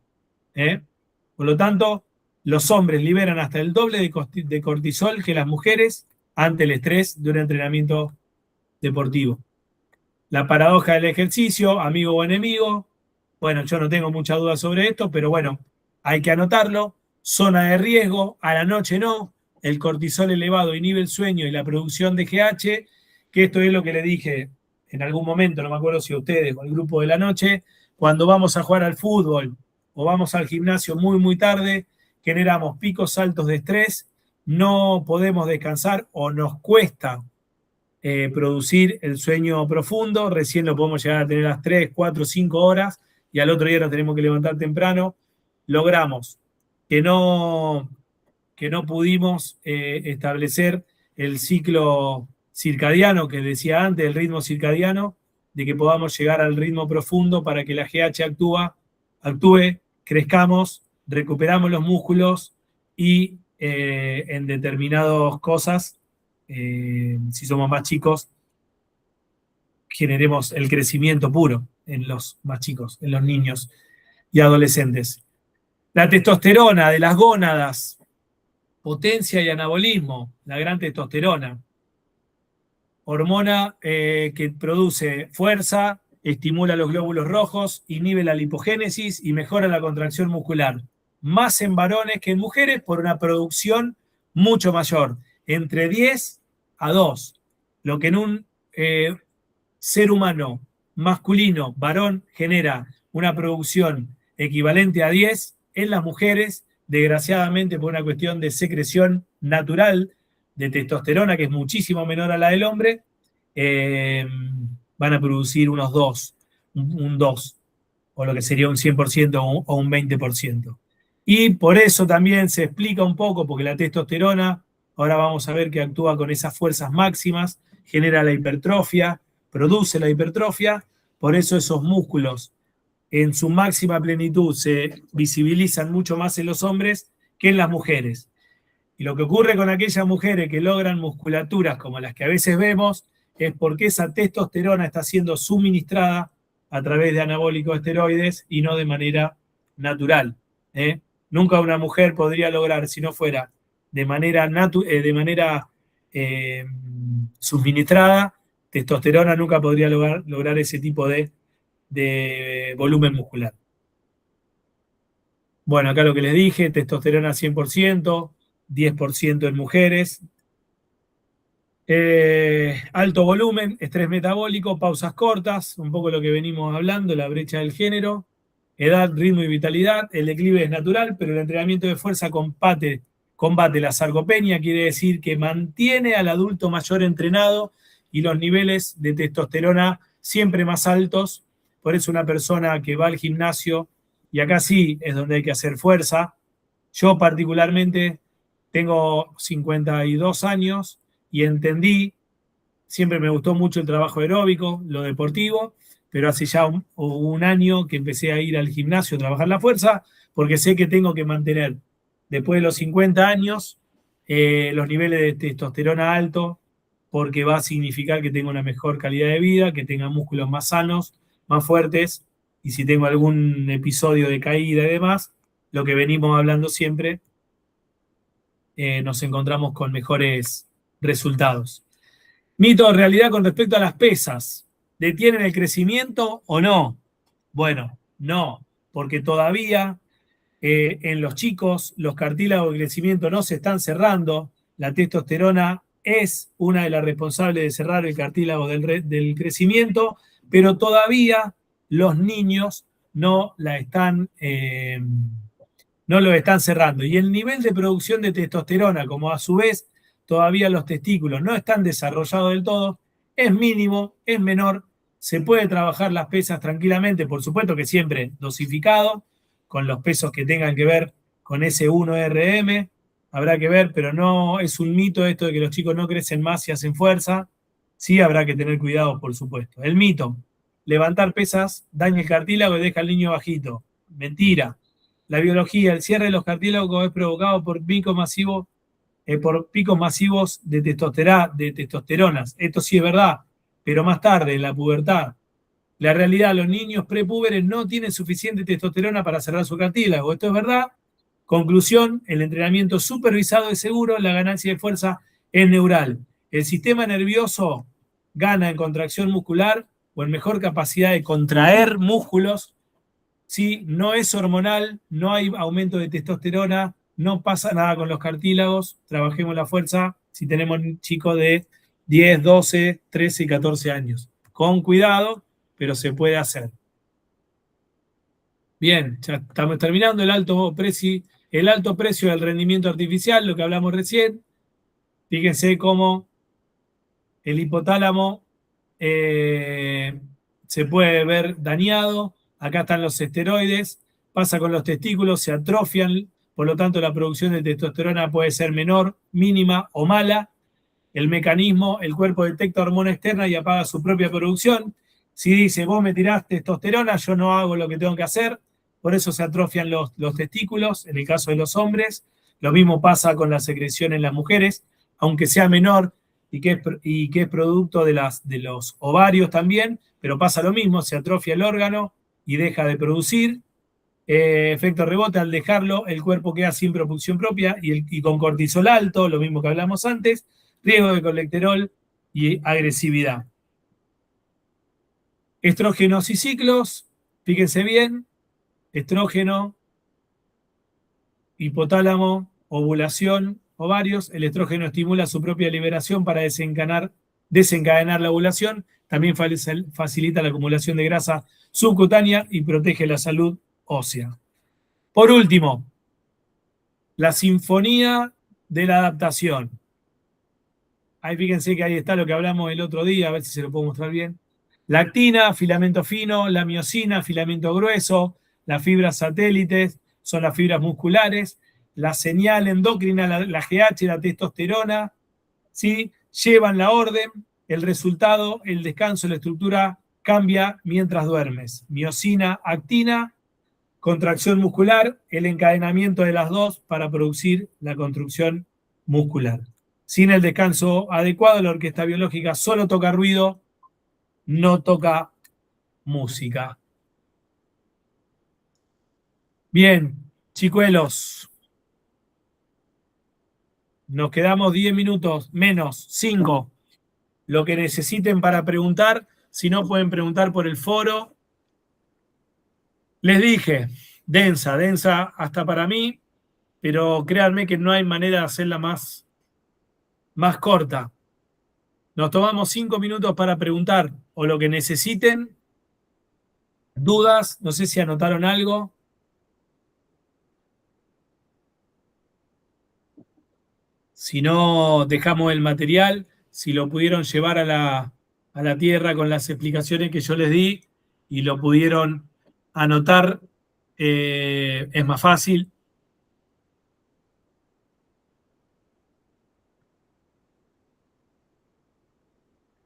Por lo tanto, los hombres liberan hasta el doble de cortisol que las mujeres ante el estrés de un entrenamiento deportivo. La paradoja del ejercicio, amigo o enemigo. Bueno, yo no tengo mucha duda sobre esto, pero bueno, hay que anotarlo. Zona de riesgo, a la noche no. El cortisol elevado inhibe el sueño y la producción de GH, que esto es lo que le dije en algún momento, no me acuerdo si a ustedes o al grupo de la noche, cuando vamos a jugar al fútbol o vamos al gimnasio muy, muy tarde, generamos picos altos de estrés, no podemos descansar o nos cuesta producir el sueño profundo, recién lo podemos llegar a tener a las 3, 4, 5 horas y al otro día nos tenemos que levantar temprano. Logramos que no pudimos establecer el ciclo circadiano que decía antes, el ritmo circadiano, de que podamos llegar al ritmo profundo para que la GH actúe, crezcamos, recuperamos los músculos y en determinadas cosas, si somos más chicos, generemos el crecimiento puro en los más chicos, en los niños y adolescentes. La testosterona de las gónadas, potencia y anabolismo, la gran testosterona. Hormona que produce fuerza, estimula los glóbulos rojos, inhibe la lipogénesis y mejora la contracción muscular. Más en varones que en mujeres por una producción mucho mayor, entre 10 a 2. Lo que en un ser humano masculino, varón, genera una producción equivalente a 10, en las mujeres, desgraciadamente por una cuestión de secreción natural de testosterona, que es muchísimo menor a la del hombre, van a producir unos 2, un 2, o lo que sería un 100% o un 20%. Y por eso también se explica un poco, porque la testosterona, ahora vamos a ver que actúa con esas fuerzas máximas, genera la hipertrofia, produce la hipertrofia, por eso esos músculos en su máxima plenitud se visibilizan mucho más en los hombres que en las mujeres. Y lo que ocurre con aquellas mujeres que logran musculaturas como las que a veces vemos es porque esa testosterona está siendo suministrada a través de anabólicos esteroides y no de manera natural. Nunca una mujer podría lograr, si no fuera de manera suministrada, testosterona nunca podría lograr ese tipo de volumen muscular. Bueno, acá lo que les dije, testosterona 100%, 10% en mujeres. Alto volumen, estrés metabólico, pausas cortas, un poco lo que venimos hablando, la brecha del género, edad, ritmo y vitalidad. El declive es natural, pero el entrenamiento de fuerza combate la sarcopenia, quiere decir que mantiene al adulto mayor entrenado y los niveles de testosterona siempre más altos. Por eso una persona que va al gimnasio, y acá sí es donde hay que hacer fuerza. Yo particularmente tengo 52 años y entendí, siempre me gustó mucho el trabajo aeróbico, lo deportivo, pero hace ya un año que empecé a ir al gimnasio a trabajar la fuerza, porque sé que tengo que mantener, después de los 50 años, los niveles de testosterona altos, porque va a significar que tengo una mejor calidad de vida, que tenga músculos más sanos, más fuertes, y si tengo algún episodio de caída y demás, lo que venimos hablando siempre, nos encontramos con mejores resultados. Mito o realidad con respecto a las pesas. ¿Detienen el crecimiento o no? Bueno, no, porque todavía en los chicos los cartílagos de crecimiento no se están cerrando. La testosterona es una de las responsables de cerrar el cartílago del crecimiento, pero todavía los niños no lo están cerrando. Y el nivel de producción de testosterona, como a su vez todavía los testículos no están desarrollados del todo, es mínimo, es menor, se puede trabajar las pesas tranquilamente, por supuesto que siempre dosificado, con los pesos que tengan que ver con ese 1RM, habrá que ver, pero no es un mito esto de que los chicos no crecen más y hacen fuerza, sí habrá que tener cuidado, por supuesto. El mito, levantar pesas daña el cartílago y deja al niño bajito, mentira. La biología, el cierre de los cartílagos es provocado por picos masivos de testosteronas. Esto sí es verdad, pero más tarde, en la pubertad. La realidad, los niños prepúberes no tienen suficiente testosterona para cerrar su cartílago. Esto es verdad. Conclusión, el entrenamiento supervisado es seguro, la ganancia de fuerza es neural. El sistema nervioso gana en contracción muscular o en mejor capacidad de contraer músculos. ¿Sí? No es hormonal, no hay aumento de testosterona, no pasa nada con los cartílagos, trabajemos la fuerza si tenemos chicos de 10, 12, 13 y 14 años. Con cuidado, pero se puede hacer. Bien, ya estamos terminando el alto precio del rendimiento artificial, lo que hablamos recién. Fíjense cómo el hipotálamo se puede ver dañado. Acá están los esteroides, pasa con los testículos, se atrofian, por lo tanto la producción de testosterona puede ser menor, mínima o mala. El mecanismo, el cuerpo detecta hormona externa y apaga su propia producción. Si dice, vos me tirás testosterona, yo no hago lo que tengo que hacer, por eso se atrofian los testículos, en el caso de los hombres. Lo mismo pasa con la secreción en las mujeres, aunque sea menor y que es producto de los ovarios también, pero pasa lo mismo, se atrofia el órgano y deja de producir. Efecto rebote, al dejarlo, el cuerpo queda sin propulsión propia y con cortisol alto, lo mismo que hablamos antes, riesgo de colesterol y agresividad. Estrógenos y ciclos, fíjense bien, estrógeno, hipotálamo, ovulación, ovarios. El estrógeno estimula su propia liberación para desencadenar la ovulación. También facilita la acumulación de grasa subcutánea y protege la salud ósea. Por último, la sinfonía de la adaptación. Ahí fíjense que ahí está lo que hablamos el otro día, a ver si se lo puedo mostrar bien. La actina, filamento fino, la miosina, filamento grueso, las fibras satélites son las fibras musculares, la señal endocrina, la GH, la testosterona, ¿sí? Llevan la orden, el resultado, el descanso, la estructura cambia mientras duermes. Miosina, actina, contracción muscular, el encadenamiento de las dos para producir la construcción muscular. Sin el descanso adecuado, la orquesta biológica solo toca ruido, no toca música. Bien, chicuelos. Nos quedamos 10 minutos, menos 5. Lo que necesiten para preguntar, si no pueden preguntar por el foro. Les dije, densa hasta para mí, pero créanme que no hay manera de hacerla más corta. Nos tomamos 5 minutos para preguntar o lo que necesiten. Dudas, no sé si anotaron algo. Si no, dejamos el material. Si lo pudieron llevar a la tierra con las explicaciones que yo les di y lo pudieron anotar, es más fácil.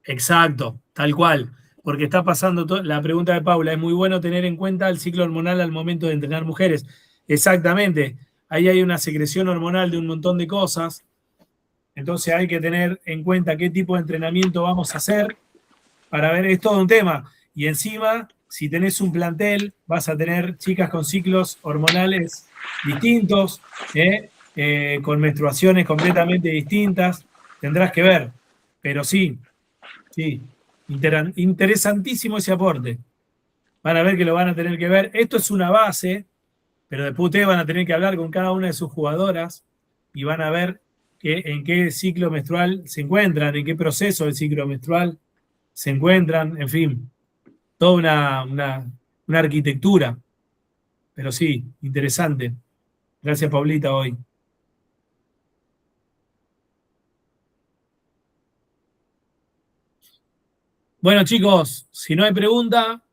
Exacto, tal cual. Porque está pasando la pregunta de Paula, es muy bueno tener en cuenta el ciclo hormonal al momento de entrenar mujeres. Exactamente. Ahí hay una secreción hormonal de un montón de cosas. Entonces hay que tener en cuenta qué tipo de entrenamiento vamos a hacer para ver, es todo un tema. Y encima, si tenés un plantel, vas a tener chicas con ciclos hormonales distintos, con menstruaciones completamente distintas. Tendrás que ver. Pero sí, interesantísimo ese aporte. Van a ver que lo van a tener que ver. Esto es una base, pero después ustedes van a tener que hablar con cada una de sus jugadoras y van a ver en qué ciclo menstrual se encuentran, en qué proceso del ciclo menstrual se encuentran, en fin, toda una arquitectura. Pero sí, interesante. Gracias, Paulita, hoy. Bueno, chicos, si no hay pregunta,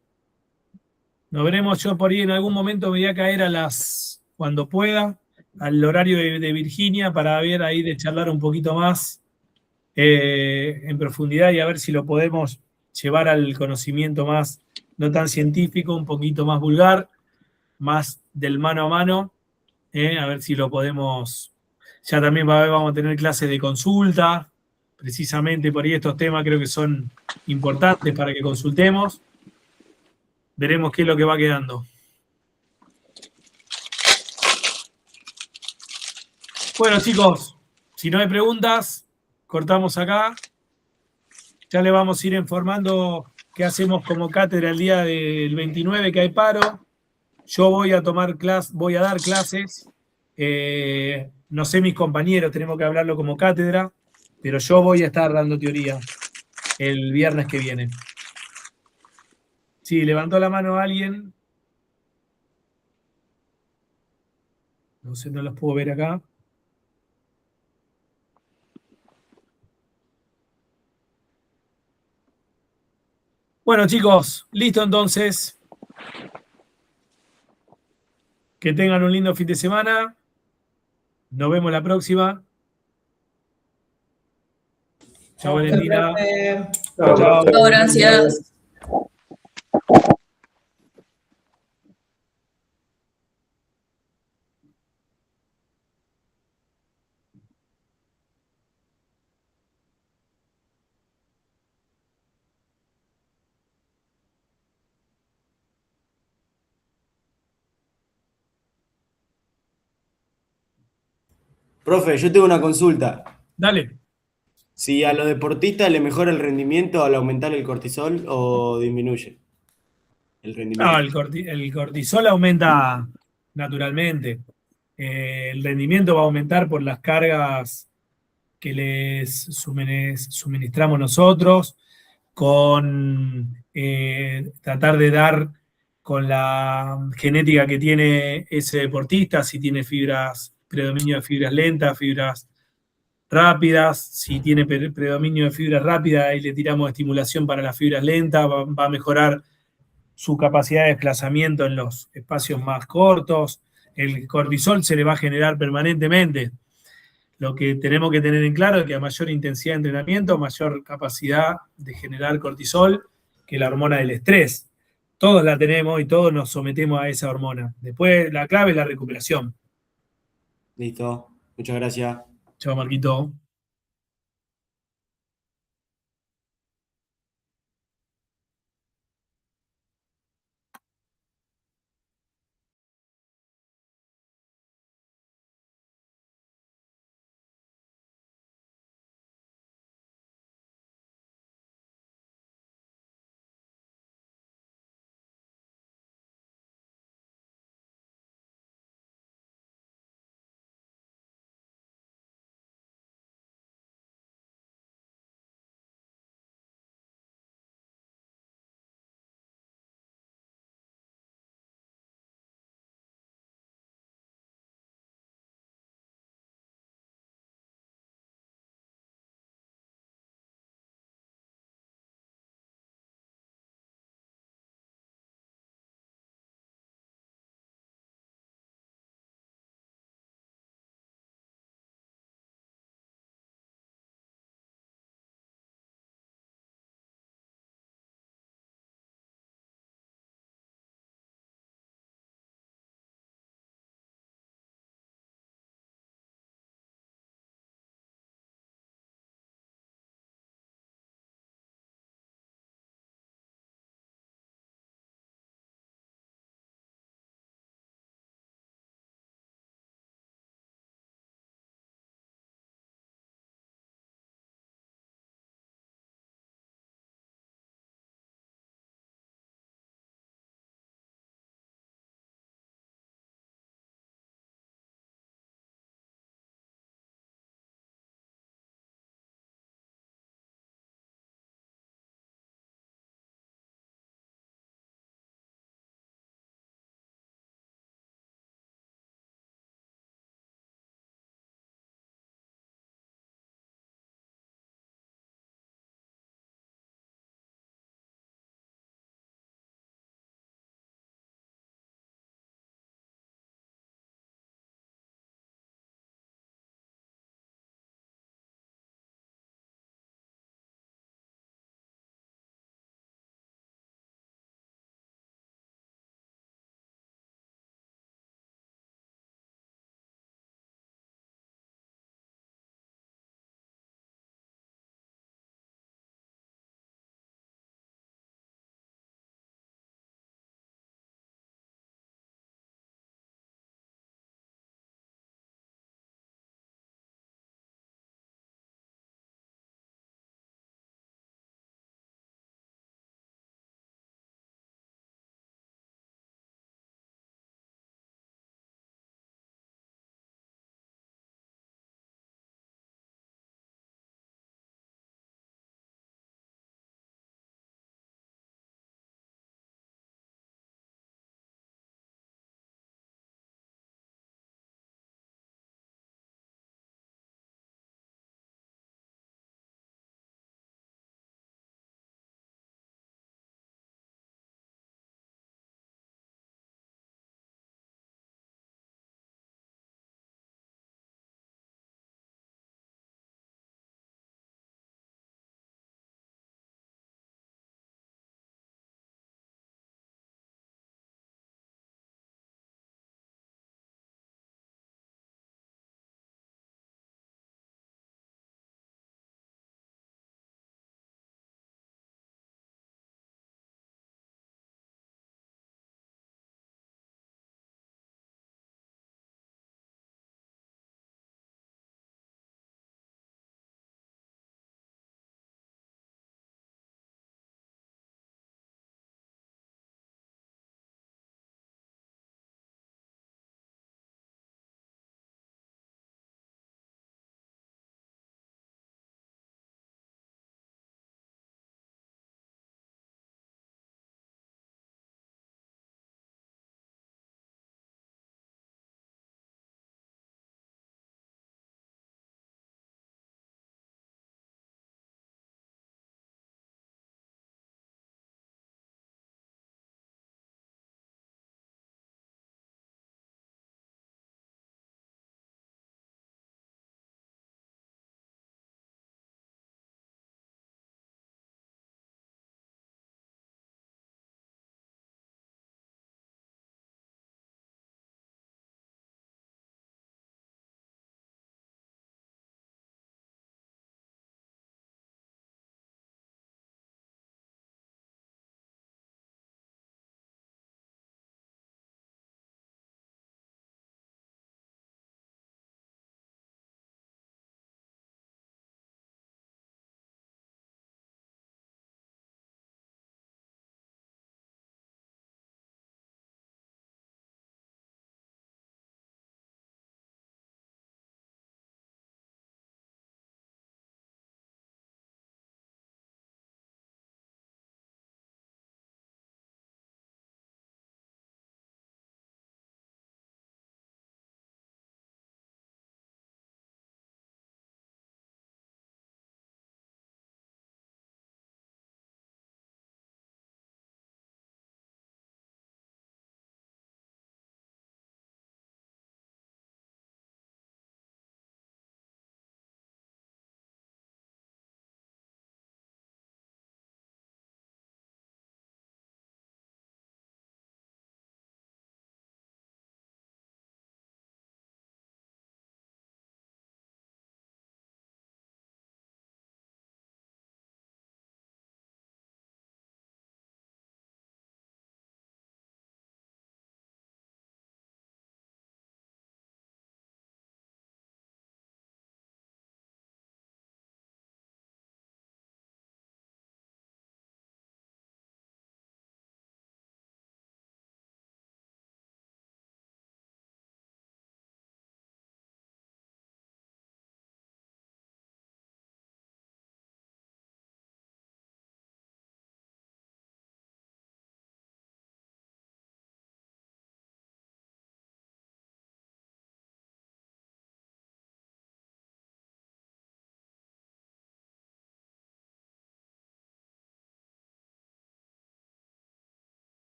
nos veremos. Yo por ahí en algún momento me voy a caer cuando pueda, al horario de Virginia para ver ahí de charlar un poquito más en profundidad y a ver si lo podemos llevar al conocimiento más, no tan científico, un poquito más vulgar, más del mano a mano, a ver si lo podemos. Ya también vamos a tener clases de consulta, precisamente por ahí estos temas creo que son importantes para que consultemos. Veremos qué es lo que va quedando. Bueno, chicos, si no hay preguntas, cortamos acá. Ya le vamos a ir informando qué hacemos como cátedra el día del 29, que hay paro. Yo voy a dar clases. No sé mis compañeros, tenemos que hablarlo como cátedra, pero yo voy a estar dando teoría el viernes que viene. Sí, levantó la mano alguien. No sé, no los puedo ver acá. Bueno, chicos, listo entonces. Que tengan un lindo fin de semana. Nos vemos la próxima. Chao, Valentina. Chao. Gracias. Profe, yo tengo una consulta. Dale. Si a los deportistas le mejora el rendimiento al aumentar el cortisol o disminuye el rendimiento. No, el cortisol aumenta naturalmente. El rendimiento va a aumentar por las cargas que les suministramos nosotros, con tratar de dar con la genética que tiene ese deportista, si tiene predominio de fibras lentas, fibras rápidas, si tiene predominio de fibras rápidas, ahí le tiramos estimulación para las fibras lentas, va a mejorar su capacidad de desplazamiento en los espacios más cortos. El cortisol se le va a generar permanentemente. Lo que tenemos que tener en claro es que a mayor intensidad de entrenamiento, mayor capacidad de generar cortisol que la hormona del estrés. Todos la tenemos y todos nos sometemos a esa hormona. Después la clave es la recuperación. Listo, muchas gracias. Chao, Marquito.